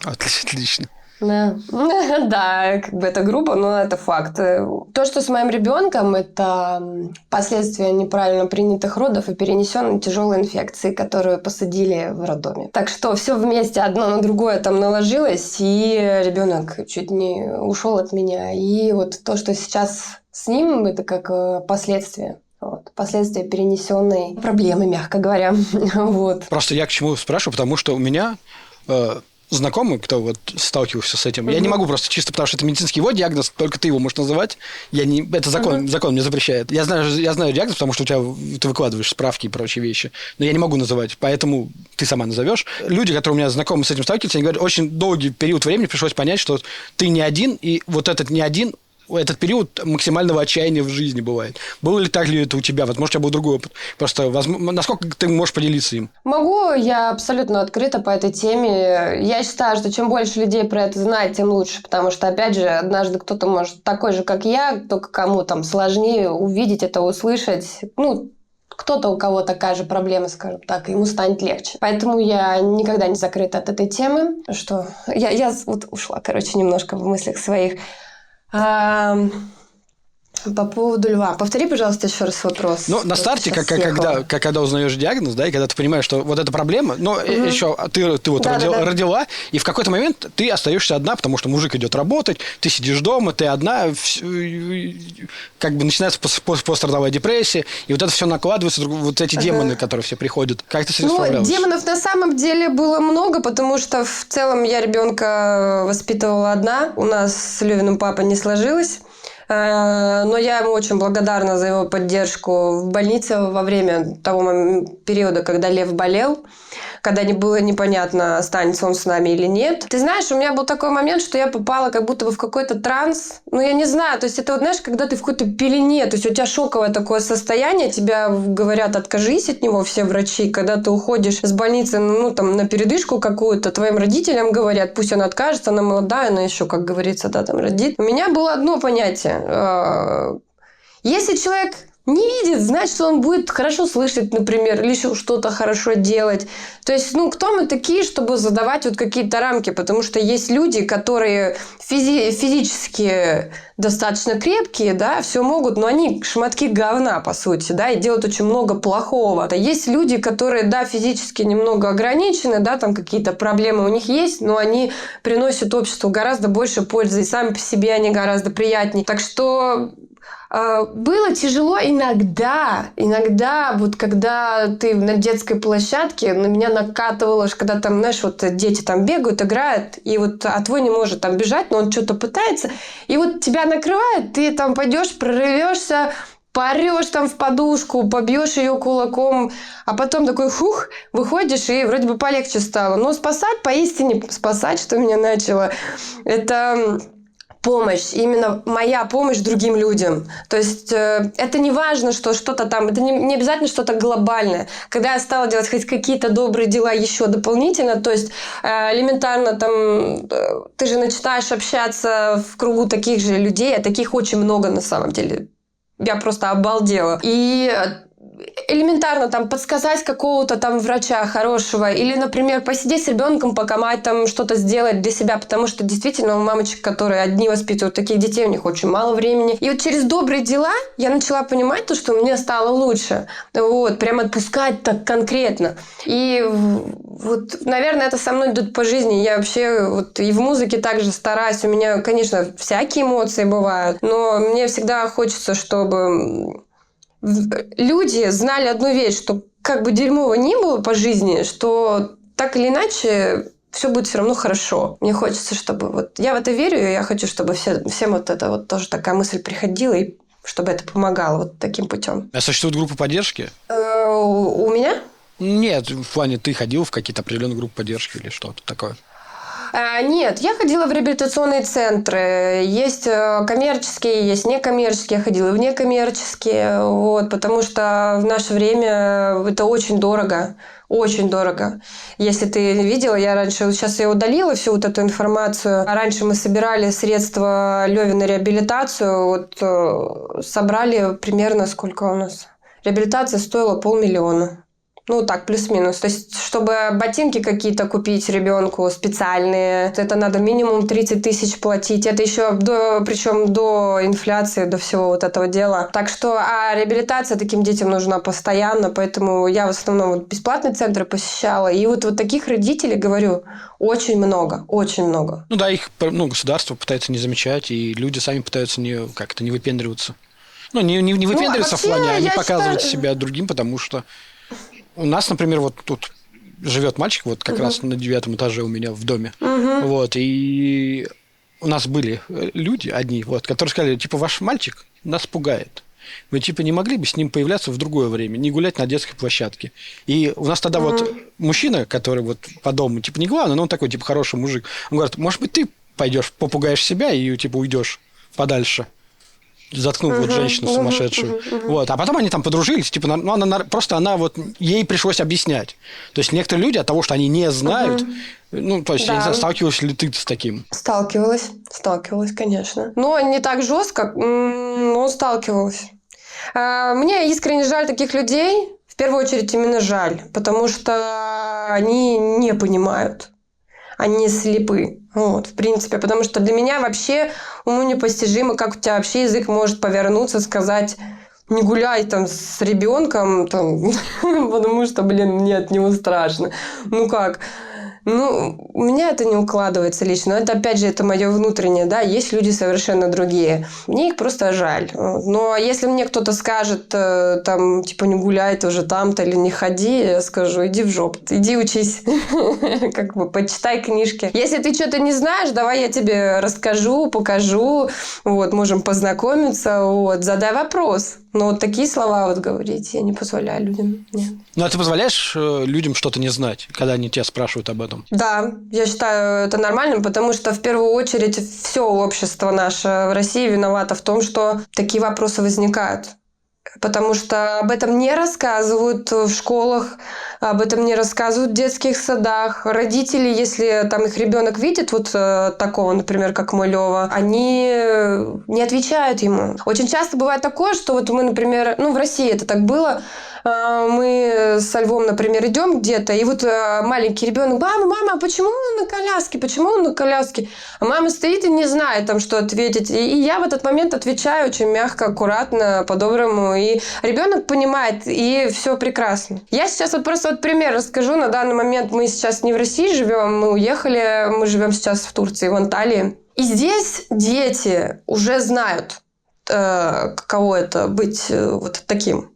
Отлично. Да. Да, как бы это грубо, но это факт. То, что с моим ребенком, это последствия неправильно принятых родов и перенесенной тяжелой инфекции, которую посадили в роддоме. Так что все вместе одно на другое там наложилось, и ребенок чуть не ушел от меня. И вот то, что сейчас с ним, это как последствия. Вот. Последствия перенесенной проблемы, мягко говоря. Вот. Просто я к чему спрашиваю, потому что у меня знакомый, кто вот сталкивался с этим. Я не могу просто чисто, потому что это медицинский его диагноз, только ты его можешь называть. Это закон мне запрещает. Я знаю диагноз, потому что ты выкладываешь справки и прочие вещи, но я не могу называть, поэтому ты сама назовешь. Люди, которые у меня знакомы с этим сталкиваются, они говорят, очень долгий период времени пришлось понять, что ты не один, и вот этот не один, этот период максимального отчаяния в жизни бывает. Было ли так ли это у тебя? Возможно, у тебя был другой опыт. Просто насколько ты можешь поделиться им? Могу, я абсолютно открыта по этой теме. Я считаю, что чем больше людей про это знает, тем лучше. Потому что, опять же, однажды кто-то может такой же, как я, только кому там сложнее увидеть это, услышать. Кто-то, у кого такая же проблема, скажем так, ему станет легче. Поэтому я никогда не закрыта от этой темы. Что я вот ушла, немножко в мыслях своих. По поводу льва. Повтори, пожалуйста, еще раз вопрос. На старте, когда узнаешь диагноз, да, и когда ты понимаешь, что вот эта проблема, но еще ты вот родила, и в какой-то момент ты остаешься одна, потому что мужик идет работать, ты сидишь дома, ты одна, как бы начинается пострадовая депрессия, и вот это все накладывается, вот эти демоны, которые все приходят. Как ты с этим справлялась? Демонов на самом деле было много, потому что в целом я ребенка воспитывала одна, у нас с Левиным папой не сложилось. Но я ему очень благодарна за его поддержку в больнице во время того периода, когда Лев болел, когда не было непонятно, останется он с нами или нет. Ты знаешь, у меня был такой момент, что я попала как будто бы в какой-то транс. Я не знаю, то есть это вот, знаешь, когда ты в какой-то пелене, то есть у тебя шоковое такое состояние, тебя говорят, откажись от него все врачи, когда ты уходишь с больницы, на передышку какую-то, твоим родителям говорят, пусть она откажется, она молодая, она еще, как говорится, родит. У меня было одно понятие. Если человек не видит, значит, он будет хорошо слышать, например, или еще что-то хорошо делать. То есть, кто мы такие, чтобы задавать вот какие-то рамки? Потому что есть люди, которые физически достаточно крепкие, да, все могут, но они шматки говна, по сути, да, и делают очень много плохого. Есть люди, которые, да, физически немного ограничены, да, там какие-то проблемы у них есть, но они приносят обществу гораздо больше пользы, и сами по себе они гораздо приятнее. Так что было тяжело иногда, вот когда ты на детской площадке, на меня накатывало, когда там, знаешь, вот дети там бегают, играют, и вот твой не может там бежать, но он что-то пытается, и вот тебя накрывает, ты там пойдешь, прорывешься, поорешь там в подушку, побьешь ее кулаком, а потом такой выходишь, и вроде бы полегче стало. Но поистине спасать, что меня начало, это помощь, именно моя помощь другим людям. То есть это не важно, что что-то там, это не обязательно что-то глобальное. Когда я стала делать хоть какие-то добрые дела еще дополнительно, то есть элементарно там ты же начинаешь общаться в кругу таких же людей, а таких очень много на самом деле. Я просто обалдела. И элементарно там подсказать какого-то там врача хорошего или, например, посидеть с ребенком, пока мать там что-то сделает для себя, потому что действительно у мамочек, которые одни воспитывают таких детей, у них очень мало времени. И вот через добрые дела я начала понимать то, что мне стало лучше. Вот, прям отпускать так конкретно. И вот, наверное, это со мной идет по жизни. Я вообще вот и в музыке также стараюсь. У меня, конечно, всякие эмоции бывают, но мне всегда хочется, чтобы люди знали одну вещь, что как бы дерьмово ни было по жизни, что так или иначе все будет все равно хорошо. Мне хочется, чтобы вот я в это верю, и я хочу, чтобы всем вот это вот тоже такая мысль приходила, и чтобы это помогало вот таким путем. А существует группа поддержки? У меня? Нет, в плане ты ходил в какие-то определенные группы поддержки или что-то такое? Нет, я ходила в реабилитационные центры. Есть коммерческие, есть некоммерческие. Я ходила и в некоммерческие, вот, потому что в наше время это очень дорого. Очень дорого. Если ты видела, я раньше, сейчас я удалила всю вот эту информацию. Раньше мы собирали средства Лёве на реабилитацию. Вот собрали примерно сколько у нас? реабилитация стоила 500 000. Ну, так, плюс-минус. То есть, чтобы ботинки какие-то купить ребенку специальные, это надо минимум 30 000 платить. Это еще причем до инфляции, до всего вот этого дела. Так что, реабилитация таким детям нужна постоянно, поэтому я в основном бесплатные центры посещала. И вот таких родителей, говорю, очень много, очень много. Ну да, их государство пытается не замечать, и люди сами пытаются не выпендриваться. Ну, не выпендриваться в плане, а не показывать себя другим, потому что у нас, например, вот тут живет мальчик, вот как раз на 9 этаже у меня в доме. Вот, и у нас были люди одни, вот, которые сказали, типа, ваш мальчик нас пугает. Вы, типа, не могли бы с ним появляться в другое время, не гулять на детской площадке. И у нас тогда вот мужчина, который вот по дому, типа, не главный, но он такой, типа, хороший мужик. Он говорит, может быть, ты пойдешь, попугаешь себя и, типа, уйдешь подальше. Заткнув вот женщину сумасшедшую. Вот. А потом они там подружились, типа, она вот, ей пришлось объяснять. То есть некоторые люди от того, что они не знают, ну, то есть, я не знаю, сталкивалась ли ты с таким? Сталкивалась, конечно. Но не так жестко, но сталкивалась. Мне искренне жаль таких людей, в первую очередь именно жаль, потому что они не понимают. Они слепы. Вот, в принципе. Потому что для меня вообще уму непостижимо, как у тебя вообще язык может повернуться, сказать, не гуляй там с ребенком, там, потому что, мне от него страшно. Ну как? Ну, у меня это не укладывается лично. Это, опять же, это мое внутреннее, да, есть люди совершенно другие. Мне их просто жаль. Но если мне кто-то скажет, там, типа, не гуляй тоже там-то или не ходи, я скажу, иди в жопу, иди учись, как бы, почитай книжки. Если ты что-то не знаешь, давай я тебе расскажу, покажу, вот, можем познакомиться, вот, задай вопрос. Но вот такие слова вот говорить я не позволяю людям. Нет. Ну, а ты позволяешь людям что-то не знать, когда они тебя спрашивают об этом? Да, я считаю это нормальным, потому что в первую очередь все общество наше в России виновато в том, что такие вопросы возникают. Потому что об этом не рассказывают в школах, об этом не рассказывают в детских садах. Родители, если там их ребенок видит вот такого, например, как мой Лёва, они не отвечают ему. Очень часто бывает такое, что вот мы, например, в России это так было, мы со Львом, например, идем где-то, и вот маленький ребенок, мама, а почему он на коляске? Почему он на коляске? А мама стоит и не знает там, что ответить. И я в этот момент отвечаю очень мягко, аккуратно, по-доброму. И ребенок понимает, и все прекрасно. Я сейчас вот просто пример расскажу. На данный момент мы сейчас не в России живем, мы уехали, мы живем сейчас в Турции, в Анталии. И здесь дети уже знают, каково это быть вот таким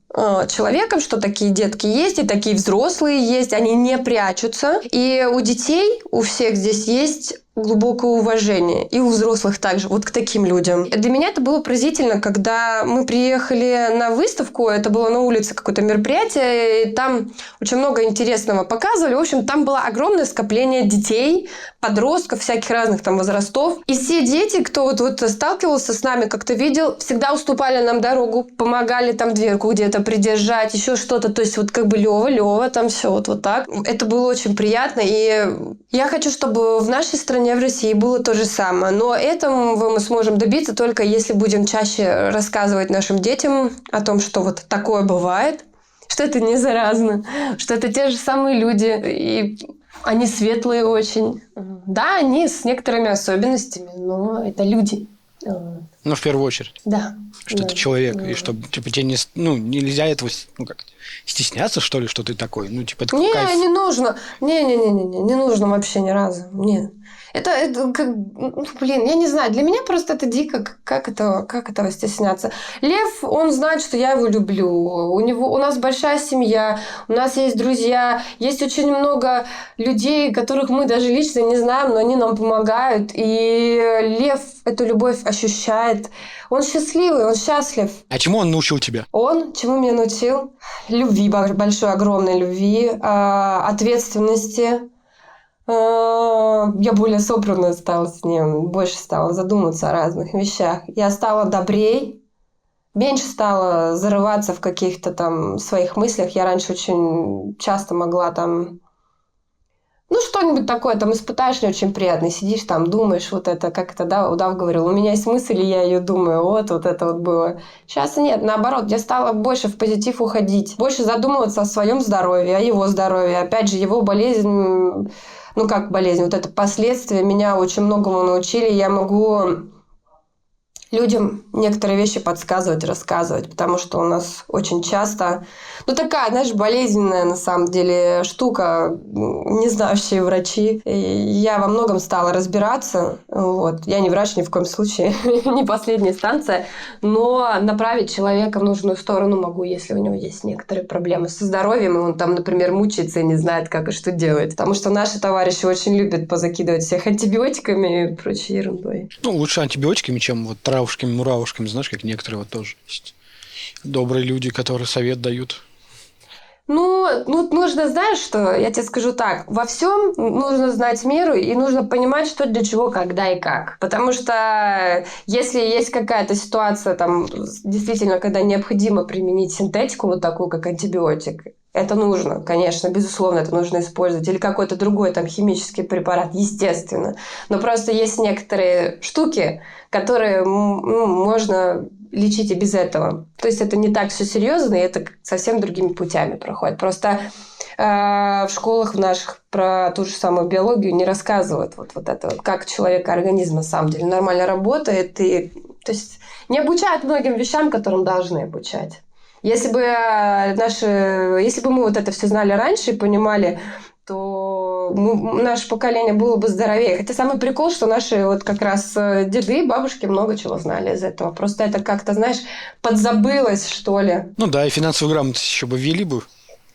человеком, что такие детки есть, и такие взрослые есть, они не прячутся. И у детей, у всех здесь есть глубокое уважение. И у взрослых также, вот к таким людям. Для меня это было поразительно, когда мы приехали на выставку, это было на улице какое-то мероприятие, и там очень много интересного показывали. В общем, там было огромное скопление детей, подростков, всяких разных там возрастов. И все дети, кто вот сталкивался с нами, как-то видел, всегда уступали нам дорогу, помогали там дверку где-то придержать, еще что-то. То есть вот как бы Лёва, там все вот так. Это было очень приятно. И я хочу, чтобы в нашей стране, в России было то же самое. Но этому мы сможем добиться только если будем чаще рассказывать нашим детям о том, что вот такое бывает, что это не заразно, что это те же самые люди, и они светлые очень. Да, они с некоторыми особенностями, но это люди. Ну, в первую очередь. Да. Что ты человек, и что типа, тебе нельзя этого стесняться, что ли, что ты такой. Ну, типа, это кайф. Не нужно. Не нужно вообще ни разу. Нет. Это как, я не знаю, для меня просто это дико, как этого стесняться. Лев, он знает, что я его люблю. У нас большая семья, у нас есть друзья, есть очень много людей, которых мы даже лично не знаем, но они нам помогают. И Лев эту любовь ощущает. Он счастливый, он счастлив. А чему он научил тебя? Он чему меня научил? Любви, большой, огромной любви, ответственности. Я более собранная стала с ним, больше стала задумываться о разных вещах. Я стала добрей, меньше стала зарываться в каких-то там своих мыслях. Я раньше очень часто могла там Ну, что-нибудь такое, там, испытаешь не очень приятно, сидишь там, думаешь, вот это, как это, да, Удав говорил, у меня есть мысль, и я ее думаю, вот это вот было. Сейчас нет, наоборот, я стала больше в позитив уходить, больше задумываться о своем здоровье, о его здоровье. Опять же, его болезнь, ну, как болезнь, вот это последствия меня очень многому научили, я могу людям некоторые вещи подсказывать, рассказывать, потому что у нас очень часто, ну, такая, знаешь, болезненная, на самом деле, штука, не знающие врачи. И я во многом стала разбираться, вот. Я не врач ни в коем случае, не последняя инстанция, но направить человека в нужную сторону могу, если у него есть некоторые проблемы со здоровьем, и он там, например, мучается и не знает, как и что делать. Потому что наши товарищи очень любят позакидывать всех антибиотиками и прочей ерундой. Ну, лучше антибиотиками, чем вот травушками, муравушками, знаешь, как некоторые вот тоже есть. Добрые люди, которые совет дают. Ну, нужно, знаешь, что я тебе скажу так, во всем нужно знать меру и нужно понимать, что для чего, когда и как. Потому что если есть какая-то ситуация, там, действительно, когда необходимо применить синтетику, вот такую, как антибиотик, это нужно, конечно, безусловно, это нужно использовать. Или какой-то другой там химический препарат, естественно. Но просто есть некоторые штуки, которые можно лечить и без этого. То есть это не так все серьезно, и это совсем другими путями проходит. Просто в школах в наших про ту же самую биологию не рассказывают вот это, как человек организм на самом деле нормально работает. И, то есть не обучают многим вещам, которым должны обучать. Если бы мы вот это все знали раньше и понимали, то наше поколение было бы здоровее. Хотя самый прикол, что наши вот как раз деды и бабушки много чего знали из этого. Просто это как-то, знаешь, подзабылось, что ли. Ну да, и финансовую грамотность еще бы ввели бы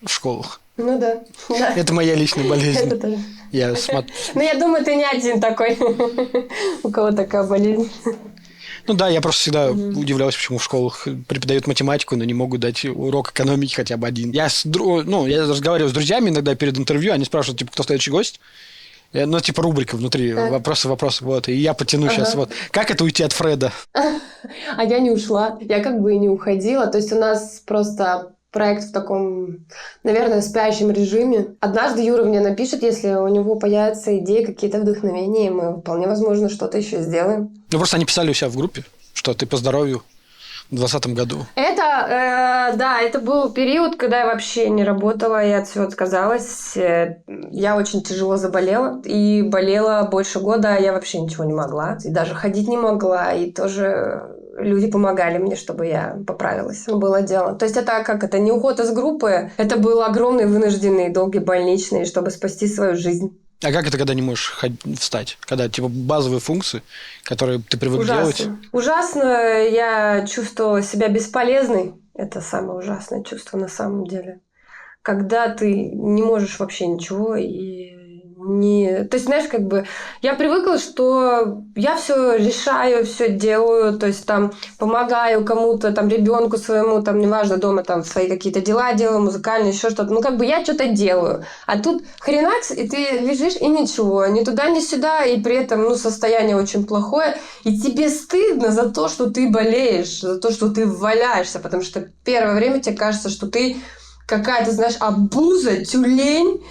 в школах. Ну да. Это моя личная болезнь. Это тоже. Я смотрю. Ну, я думаю, ты не один такой, у кого такая болезнь. Ну да, я просто всегда удивлялся, почему в школах преподают математику, но не могут дать урок экономики хотя бы один. Я разговариваю с друзьями иногда перед интервью, они спрашивают, типа, кто следующий гость? Ну, типа рубрика внутри, так. вопросы, вот. И я потяну сейчас, вот. Как это уйти от Фреда? А я не ушла. Я как бы и не уходила. То есть у нас просто проект в таком, наверное, спящем режиме. Однажды Юра мне напишет, если у него появятся идеи, какие-то вдохновения, и мы вполне возможно что-то еще сделаем. Ну, просто они писали у себя в группе, что ты по здоровью в 2020 году. Это был период, когда я вообще не работала, я от всего отказалась. Я очень тяжело заболела, и болела больше года, я вообще ничего не могла. И даже ходить не могла, и тоже люди помогали мне, чтобы я поправилась. Было дело. То есть это не уход из группы, это был огромный вынужденный долгий больничный, чтобы спасти свою жизнь. А как это, когда не можешь встать? Когда, типа, базовые функции, которые ты привык делать? Ужасно. Я чувствовала себя бесполезной. Это самое ужасное чувство на самом деле. Когда ты не можешь вообще ничего и не... То есть, знаешь, как бы я привыкла, что я все решаю, все делаю, то есть там помогаю кому-то, там ребенку своему, там неважно, дома там свои какие-то дела делаю, музыкальные, еще что-то. Ну, как бы я что-то делаю. А тут хренакс, и ты лежишь, и ничего. Ни туда, ни сюда, и при этом, состояние очень плохое. И тебе стыдно за то, что ты болеешь, за то, что ты валяешься, потому что первое время тебе кажется, что ты какая-то, знаешь, обуза, тюлень.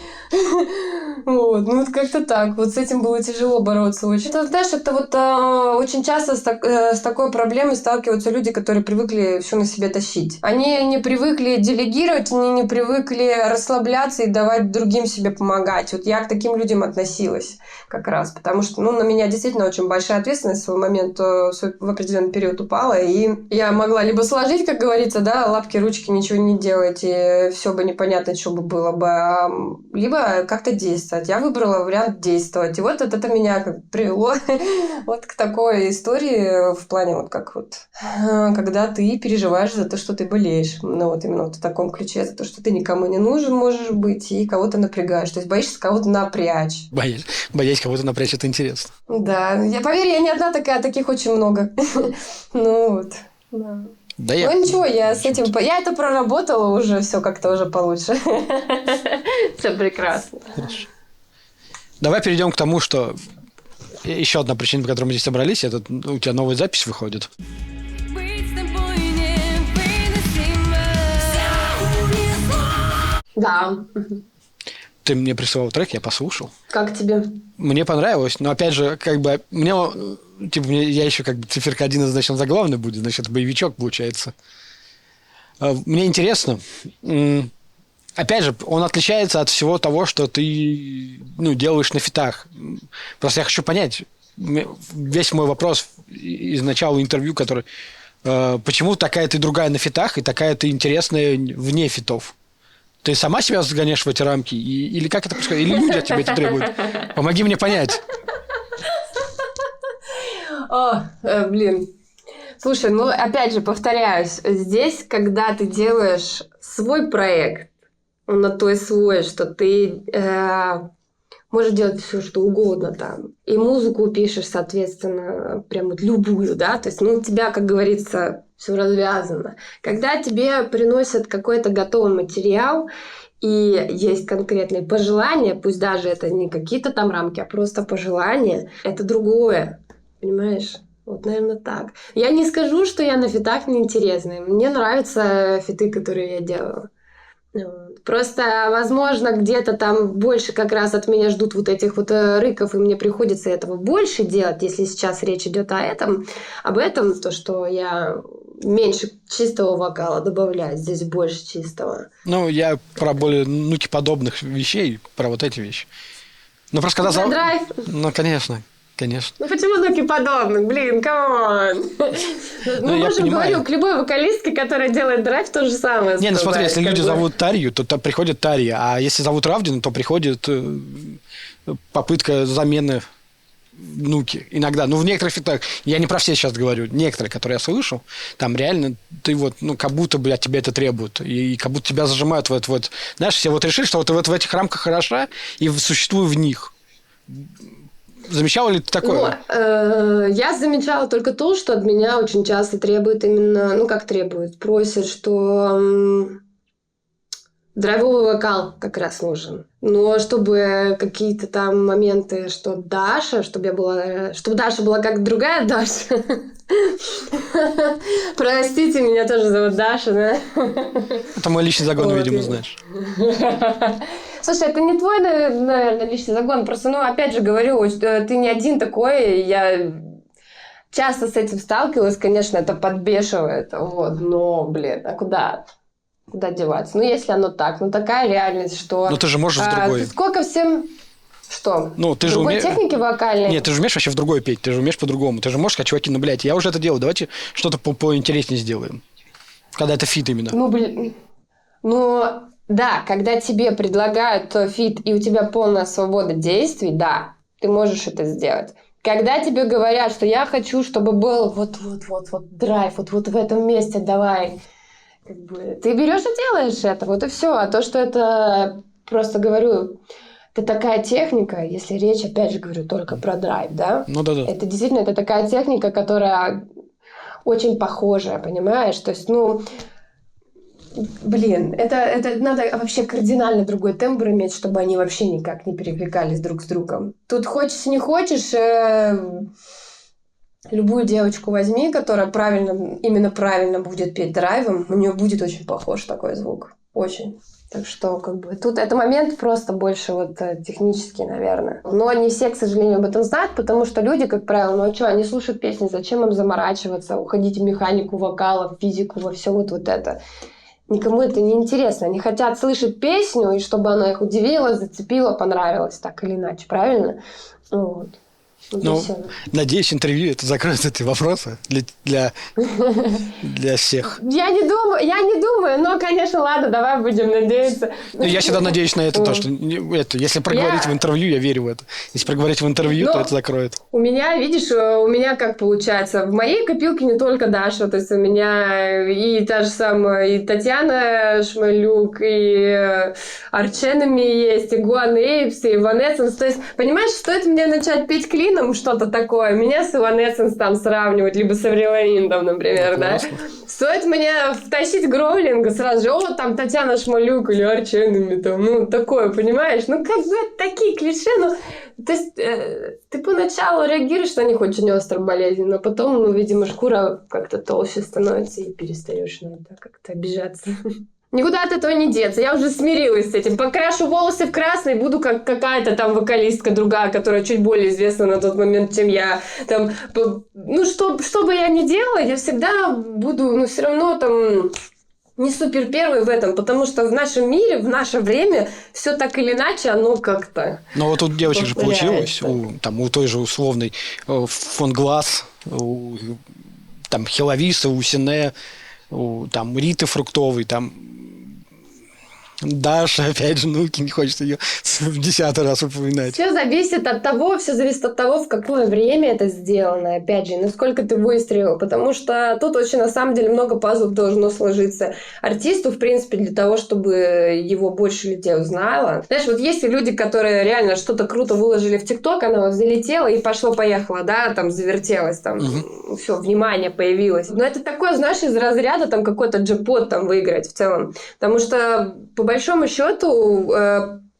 Вот, как-то так. Вот с этим было тяжело бороться очень. Это, знаешь, это вот очень часто с такой проблемой сталкиваются люди, которые привыкли все на себе тащить. Они не привыкли делегировать, они не привыкли расслабляться и давать другим себе помогать. Вот я к таким людям относилась как раз, потому что, на меня действительно очень большая ответственность в свой момент в определенный период упала, и я могла либо сложить, как говорится, да, лапки, ручки, ничего не делать, и все бы непонятно, что бы было бы, либо как-то действовать. Я выбрала вариант действовать. И вот это меня привело вот к такой истории в плане когда ты переживаешь за то, что ты болеешь. Именно в таком ключе, за то, что ты никому не нужен можешь быть и кого-то напрягаешь. То есть боишься кого-то напрячь. Боясь кого-то напрячь, это интересно. Да. Поверь, я не одна такая, таких очень много. Да. Ничего, я это проработала уже, все как-то уже получше. Все прекрасно. Хорошо. Давай перейдем к тому, что еще одна причина, по которой мы здесь собрались, это у тебя новая запись выходит. Да. ты мне присылал трек, я послушал. Как тебе? Мне понравилось, но опять же, как бы, я еще как бы циферка 1, значит, он заглавный будет, значит, боевичок получается. Мне интересно, опять же, он отличается от всего того, что ты делаешь на фитах. Просто я хочу понять, весь мой вопрос из начала интервью, который почему такая ты другая на фитах и такая ты интересная вне фитов? Ты сама себя загоняешь в эти рамки? Или как это происходит? Или люди от тебя это требуют? Помоги мне понять. Блин. Слушай, опять же, повторяюсь, здесь, когда ты делаешь свой проект, он на то и свой, что ты можешь делать все, что угодно там. И музыку пишешь, соответственно, прям вот любую, да, то есть, у тебя, как говорится, все развязано. Когда тебе приносят какой-то готовый материал, и есть конкретные пожелания, пусть даже это не какие-то там рамки, а просто пожелания, это другое, понимаешь? Вот, наверное, так. Я не скажу, что я на фитах неинтересная. Мне нравятся фиты, которые я делаю. Просто, возможно, где-то там больше как раз от меня ждут вот этих вот рыков, и мне приходится этого больше делать, если сейчас речь идет об этом, то, что я меньше чистого вокала добавляю, здесь больше чистого. Я про более подобных вещей, про вот эти вещи. Просто когда... Драйв? Конечно. Конечно. Почему звуки подобных? Блин, камон. Мы же говорю, к любой вокалистке, которая делает драйв, то же самое. Смотри, если люди зовут Тарью, то приходит Тарья, а если зовут Равдина, то приходит попытка замены нуки. Иногда. В некоторых фитах, я не про все сейчас говорю, некоторые, которые я слышал, там реально ты как будто бы от тебя это требуют. И как будто тебя зажимают в это вот. Знаешь, все решили, что вот в этих рамках хороша, и существуй в них. Замечала ли ты такое? Я замечала только то, что от меня очень часто требуют именно, просят, что драйвовый вокал как раз нужен. Но чтобы какие-то там моменты, что Даша, чтобы Даша была как другая Даша. Простите, меня тоже зовут Даша, да? Это мой личный загон, видимо, знаешь. Слушай, это не твой, наверное, личный загон. Просто, опять же говорю, ты не один такой. Я часто с этим сталкивалась, конечно, это подбешивает. Но, блин, а куда? Куда деваться? Если оно так, такая реальность, что... ты же можешь в другой. Сколько всем... Что? Ты же умеешь... техники вокальной? Нет, ты же умеешь вообще в другой петь, ты же умеешь по-другому. Ты же можешь сказать, чуваки, я уже это делаю, давайте что-то поинтереснее сделаем. Когда это фит именно. Да, когда тебе предлагают фит, и у тебя полная свобода действий, да, ты можешь это сделать. Когда тебе говорят, что я хочу, чтобы был вот драйв, вот в этом месте, давай. Ты берешь и делаешь это, вот и все. А то, что это, просто говорю, это такая техника, если речь, опять же говорю, только про драйв, да? Да. Это действительно, это такая техника, которая очень похожая, понимаешь? То есть, блин, это надо вообще кардинально другой тембр иметь, чтобы они вообще никак не перекликались друг с другом. Тут хочешь, не хочешь, любую девочку возьми, которая именно правильно будет петь драйвом, у нее будет очень похож такой звук. Очень. Так что, тут это момент просто больше технический, наверное. Но не все, к сожалению, об этом знают, потому что люди, как правило, они слушают песни, зачем им заморачиваться, уходить в механику вокала, в физику, во все вот это. Никому это не интересно. Они хотят слышать песню, и чтобы она их удивила, зацепила, понравилась, так или иначе, правильно? Вот. Надеюсь, интервью это закроет эти вопросы для всех. Я не думаю, но, конечно, ладно, давай будем надеяться. Я всегда надеюсь на это, если проговорить в интервью, я верю в это. Если проговорить в интервью, то это закроет. У меня как получается, в моей копилке не только Даша, то есть у меня и та же самая, и Татьяна Шмалюк, и Арченами есть, и Гуан Эйпс, и Evanescence. То есть, понимаешь, стоит мне начать петь клином, что-то такое, меня с Evanescence там сравнивать, либо с Аврил Лавиндом, например, да? Стоит мне втащить Гроулинга, сразу же, там Татьяна Шмалюк или Арченами, там, такое, понимаешь? Это такие клише, то есть ты поначалу реагируешь на них очень остро, болезненно, но потом, видимо, шкура как-то толще становится и перестаешь на это как-то обижаться. Никуда от этого не деться. Я уже смирилась с этим. Покрашу волосы в красный, буду как какая-то там вокалистка другая, которая чуть более известна на тот момент, чем я. Там, ну, что бы я ни делала, я всегда буду, ну, все равно там не супер первый в этом, потому что в нашем мире, в наше время все так или иначе, оно как-то... Но вот у девочек же получилось, у той же условной фон Гласс, у там Хеловиса, у Сине, у там Риты Фруктовой, там Даша, опять же, не хочется ее в 10-й раз упоминать. Все зависит от того, в какое время это сделано, опять же, насколько ты выстрелил, потому что тут очень, на самом деле, много пазлов должно сложиться. Артисту, в принципе, для того, чтобы его больше людей узнало. Знаешь, вот есть люди, которые реально что-то круто выложили в ТикТок, она вот залетела и пошло-поехало, да, там завертелось, там все, внимание появилось. Но это такое, знаешь, из разряда там какой-то джекпот там выиграть в целом, потому что по большому счету,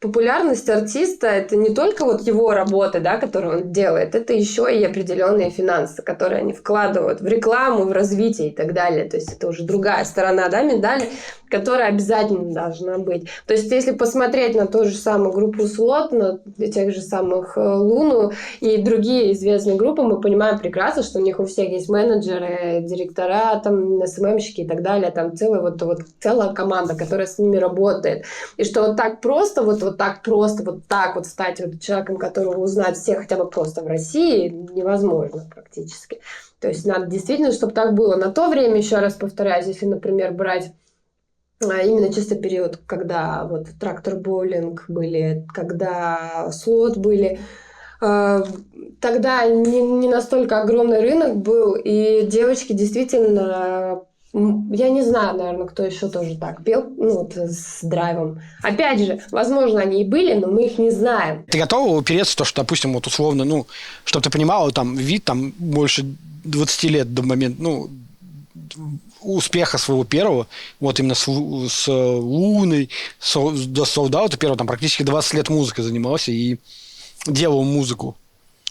популярность артиста – это не только вот его работа, да, которую он делает, это еще и определенные финансы, которые они вкладывают в рекламу, в развитие и так далее. То есть это уже другая сторона, да, медали, которая обязательно должна быть. То есть если посмотреть на ту же самую группу Слот, на тех же самых Луну и другие известные группы, мы понимаем прекрасно, что у них у всех есть менеджеры, директора, там, СММщики и так далее, там целая команда, которая с ними работает. И что вот так просто, вот так стать вот человеком, которого узнать все хотя бы просто в России, невозможно практически. То есть надо действительно, чтобы так было. На то время, еще раз повторяюсь, если, например, брать именно чисто период, когда вот Трактор Боулинг были, когда Слот были, тогда не настолько огромный рынок был, и девочки действительно... Я не знаю, наверное, кто еще тоже так пел, вот, с драйвом. Опять же, возможно, они и были, но мы их не знаем. Ты готова упереться в то, что, допустим, вот условно, чтобы ты понимала, там, вид там больше 20 лет до момента, успеха своего первого, вот именно с Луной, до Солдата первого, там практически 20 лет музыкой занимался и делал музыку.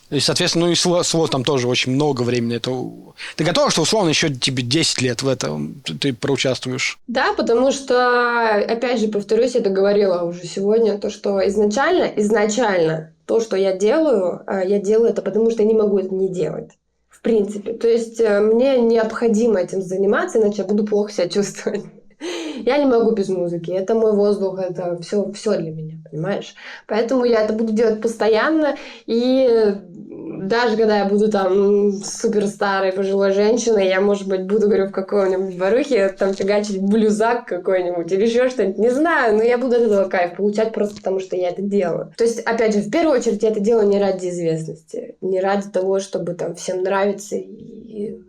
И, соответственно, и Слот там тоже очень много времени. Ты готова, что условно еще тебе 10 лет в этом ты проучаствуешь? Да, потому что, опять же, повторюсь, я это говорила уже сегодня, то, что изначально то, что я делаю это потому, что я не могу это не делать. В принципе. То есть мне необходимо этим заниматься, иначе я буду плохо себя чувствовать. Я не могу без музыки. Это мой воздух, это все для меня, понимаешь? Поэтому я это буду делать постоянно. И даже когда я буду там супер старой пожилой женщиной, я, может быть, буду, говорю, в каком-нибудь барухе там фигачить блюзак какой-нибудь или еще что-нибудь. Не знаю, но я буду от этого кайф получать просто потому, что я это делаю. То есть, опять же, в первую очередь я это делаю не ради известности, не ради того, чтобы там всем нравиться и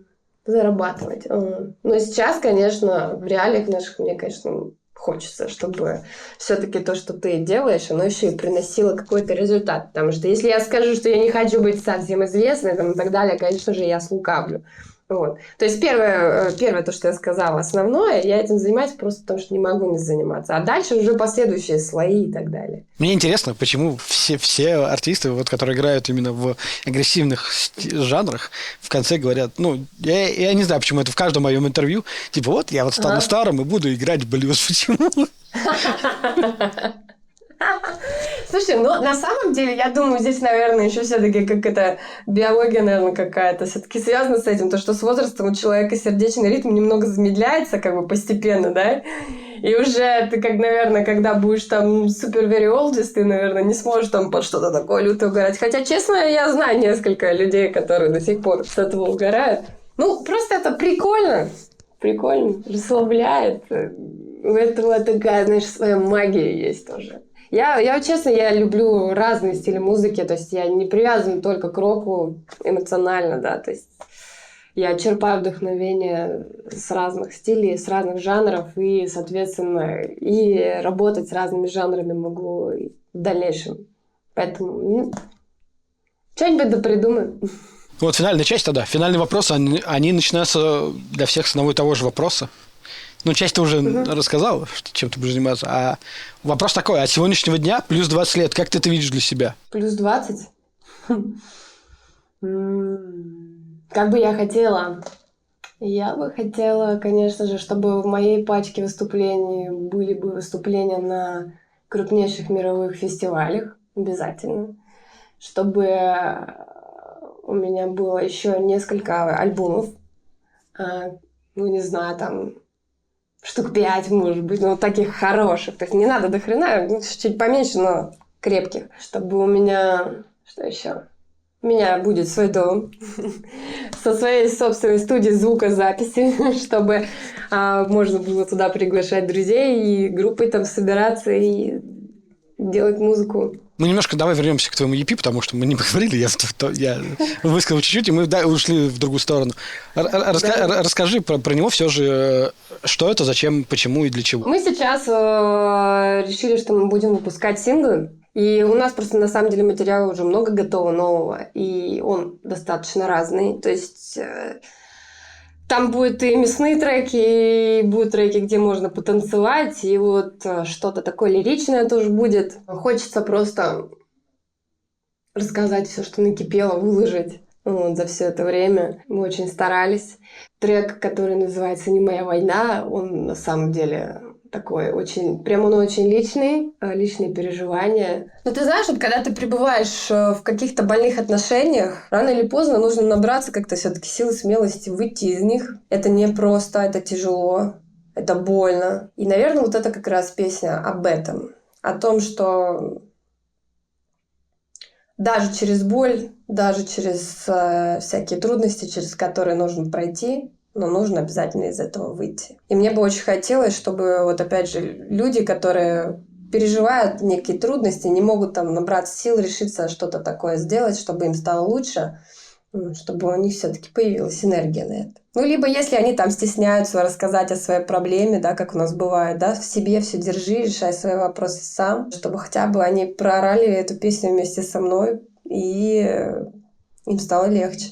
зарабатывать. Но сейчас, конечно, в реалиях наших, мне, конечно, хочется, чтобы все-таки то, что ты делаешь, оно еще и приносило какой-то результат. Потому что если я скажу, что я не хочу быть совсем известной там, и так далее, конечно же, я слукавлю. Вот. То есть первое, то, что я сказала, основное, я этим занимаюсь просто потому, что не могу не заниматься. А дальше уже последующие слои и так далее. Мне интересно, почему все артисты, вот, которые играют именно в агрессивных жанрах, в конце говорят, я не знаю, почему это в каждом моем интервью, типа, вот я вот стану старым и буду играть блюз. Почему? Слушай, на самом деле, я думаю, здесь, наверное, еще все-таки как это биология, наверное, какая-то все-таки связана с этим, то, что с возрастом у человека сердечный ритм немного замедляется, как бы постепенно, да, и уже ты, наверное, когда будешь там супер very oldest, ты, наверное, не сможешь там под что-то такое люто угорать. Хотя, честно, я знаю несколько людей, которые до сих пор с этого угорают. Просто это прикольно, расслабляет. У этого такая, знаешь, своя магия есть тоже. Я честно, я люблю разные стили музыки, то есть я не привязана только к року эмоционально, да, то есть я черпаю вдохновение с разных стилей, с разных жанров, и, соответственно, и работать с разными жанрами могу в дальнейшем. Поэтому что-нибудь да придумаем. Вот финальная часть тогда. Финальные вопросы, они начинаются для всех с одного и того же вопроса. Часть ты уже рассказала, чем ты будешь заниматься. А вопрос такой, от сегодняшнего дня плюс 20 лет, как ты это видишь для себя? Плюс 20? Как бы я хотела Я бы хотела, конечно же, чтобы в моей пачке выступлений были бы выступления на крупнейших мировых фестивалях, обязательно. Чтобы у меня было еще несколько альбомов, ну, не знаю, там, штук 5, может быть, ну, таких хороших. То есть не надо до хрена, ну, чуть поменьше, но крепких. Чтобы у меня... Что еще? У меня будет свой дом со своей собственной студией звукозаписи, чтобы можно было туда приглашать друзей и группой там собираться и делать музыку. Мы немножко давай вернемся к твоему EP, потому что мы не поговорили, я высказал чуть-чуть, и мы ушли в другую сторону. Расскажи про него все же, что это, зачем, почему и для чего. Мы сейчас решили, что мы будем выпускать синглы. И у нас просто на самом деле материала уже много готового нового, и он достаточно разный. То есть там будут и мясные треки, и будут треки, где можно потанцевать, и вот что-то такое лиричное тоже будет. Хочется просто рассказать все, что накипело, выложить вот, за все это время. Мы очень старались. Трек, который называется «Не моя война», он на самом деле... такой очень, прям он очень личный, личные переживания. Но ты знаешь, вот когда ты пребываешь в каких-то больных отношениях, рано или поздно нужно набраться как-то все-таки силы, смелости, выйти из них. Это непросто, это тяжело, это больно. И, наверное, вот это как раз песня об этом. О том, что даже через боль, даже через всякие трудности, через которые нужно пройти, но нужно обязательно из этого выйти. И мне бы очень хотелось, чтобы, вот опять же, люди, которые переживают некие трудности, не могут там набраться сил, решиться что-то такое сделать, чтобы им стало лучше, чтобы у них все-таки появилась энергия на это. Ну, либо если они там стесняются рассказать о своей проблеме, да, как у нас бывает, да, в себе все держи, решай свои вопросы сам, чтобы хотя бы они проорали эту песню вместе со мной, и им стало легче.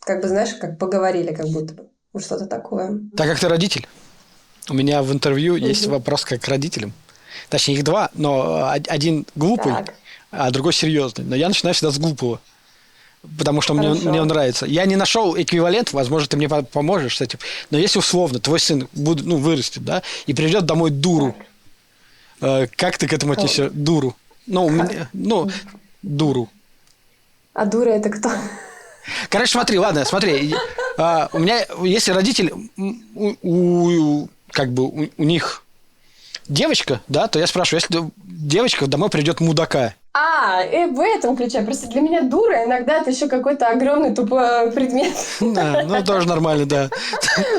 Как бы, знаешь, как поговорили, как будто бы. Что-то такое. Так как ты родитель, у меня в интервью есть вопрос как к родителям. Точнее, их два, но один глупый, а другой серьезный. Но я начинаю всегда с глупого, потому что мне он нравится. Я не нашел эквивалент, возможно, ты мне поможешь с этим. Но если условно твой сын вырастет, да, и приведет домой дуру, как ты к этому отнесешь? Дуру. Дуру. А дура это кто? Короче, смотри. У меня, если родитель, у них девочка, да, то я спрашиваю, если девочка домой придет мудака. В этом ключе. Просто для меня дура иногда это еще какой-то огромный тупой предмет. Да, ну тоже нормально, да.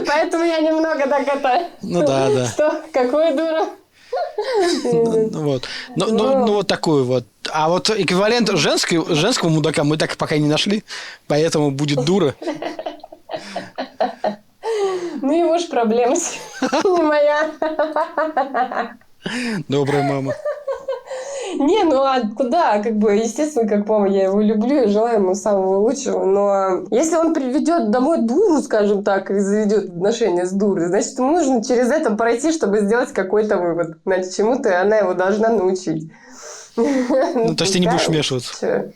Поэтому я немного так это... Ну да. Что? Какую дуру? Вот. Ну, вот такую вот. А вот эквивалент женского мудака мы так пока не нашли, поэтому будет дура. Ну, его ж проблема, не моя. Добрая мама. Не, ну а куда? Как бы, естественно, как мама, я его люблю и желаю ему самого лучшего. Но если он приведет домой дуру, скажем так, и заведет отношения с дурой, значит, ему нужно через это пройти, чтобы сделать какой-то вывод. Значит, чему-то она его должна научить. Ну, то есть ты не будешь вмешиваться?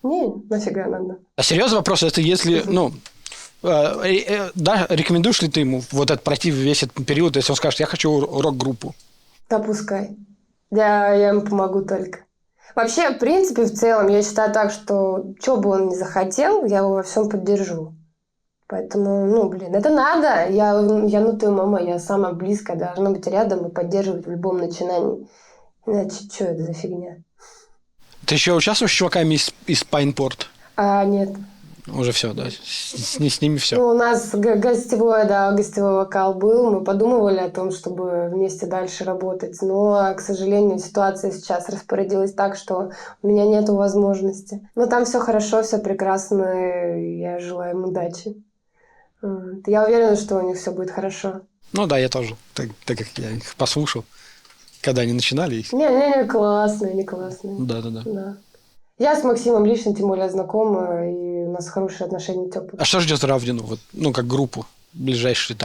Не, нафига надо. А серьезный вопрос, это если, да, рекомендуешь ли ты ему вот это пройти весь этот период, если он скажет, я хочу рок-группу? Да пускай. Я ему помогу только. Вообще, в принципе, в целом, я считаю так, что что бы он ни захотел, я его во всем поддержу. Поэтому, это надо. Я нутая мама, я самая близкая, должна быть рядом и поддерживать в любом начинании. Иначе, что это за фигня? Ты еще участвуешь с чуваками из Пайнпорт? Нет. Уже все, да? С ними все. У нас гостевой вокал был. Мы подумывали о том, чтобы вместе дальше работать. Но, к сожалению, ситуация сейчас распорядилась так, что у меня нет возможности. Но там все хорошо, все прекрасно. Я желаю им удачи. Я уверена, что у них все будет хорошо. Ну да, я тоже. Так как я их послушал, когда они начинали. Не, классные, не классные. Да. Я с Максимом лично, тем более, знакома, и у нас хорошие отношения, теплые. А что ждет Равдину, как группу, ближайшие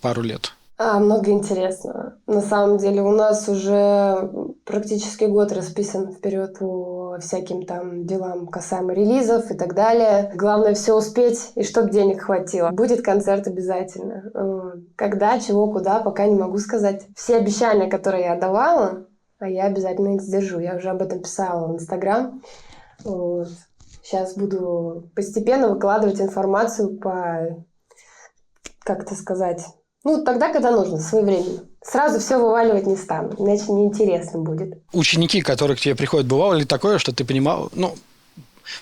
пару лет? Много интересного. На самом деле у нас уже практически год расписан вперед по всяким там делам касаемо релизов и так далее. Главное все успеть и чтобы денег хватило. Будет концерт обязательно. Когда, чего, куда, пока не могу сказать. Все обещания, которые я давала, я обязательно их сдержу. Я уже об этом писала в Инстаграм. Вот. Сейчас буду постепенно выкладывать информацию по, как это сказать, тогда, когда нужно, своевременно. Сразу все вываливать не стану, иначе неинтересно будет. Ученики, которые к тебе приходят, бывало ли такое, что ты понимал,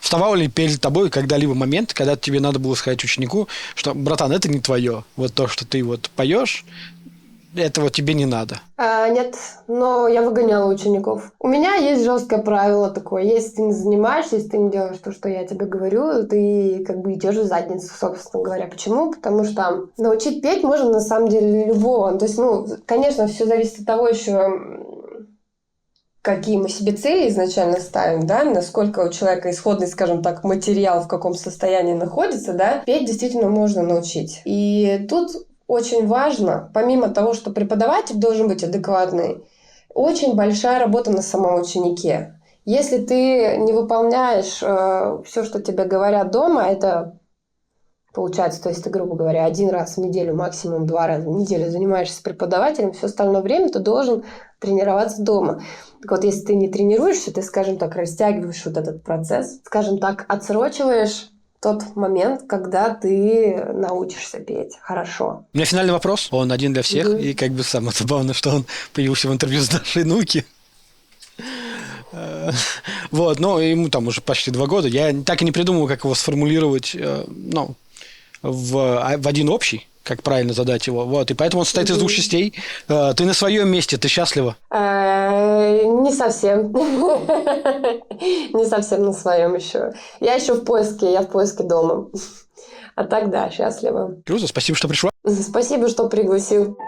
вставал ли перед тобой когда-либо момент, когда тебе надо было сказать ученику, что, братан, это не твое. Вот то, что ты вот поешь, этого тебе не надо. Нет, но я выгоняла учеников. У меня есть жесткое правило такое. Если ты не занимаешься, если ты не делаешь то, что я тебе говорю, ты как бы идешь в задницу, собственно говоря. Почему? Потому что научить петь можно на самом деле любого. То есть, конечно, все зависит от того еще, какие мы себе цели изначально ставим, да, насколько у человека исходный, скажем так, материал в каком состоянии находится, да, петь действительно можно научить. И тут очень важно, помимо того, что преподаватель должен быть адекватный, очень большая работа на самом ученике. Если ты не выполняешь все, что тебе говорят дома, это получается, то есть ты, грубо говоря, 1 раз в неделю, максимум 2 раза в неделю занимаешься с преподавателем, все остальное время ты должен тренироваться дома. Так вот, если ты не тренируешься, ты, скажем так, растягиваешь вот этот процесс, скажем так, отсрочиваешь тот момент, когда ты научишься петь хорошо. У меня финальный вопрос. Он один для всех. И как бы самое забавное, что он появился в интервью с нашей Нуки. Вот, но ему там уже почти 2 года. Я так и не придумал, как его сформулировать, в один общий, как правильно задать его. Вот, и поэтому он состоит из 2 частей. Ты на своем месте, ты счастлива? Не совсем. Не совсем на своем еще. Я еще в поиске дома. А так, да, счастлива. Круто, спасибо, что пришла. Спасибо, что пригласил.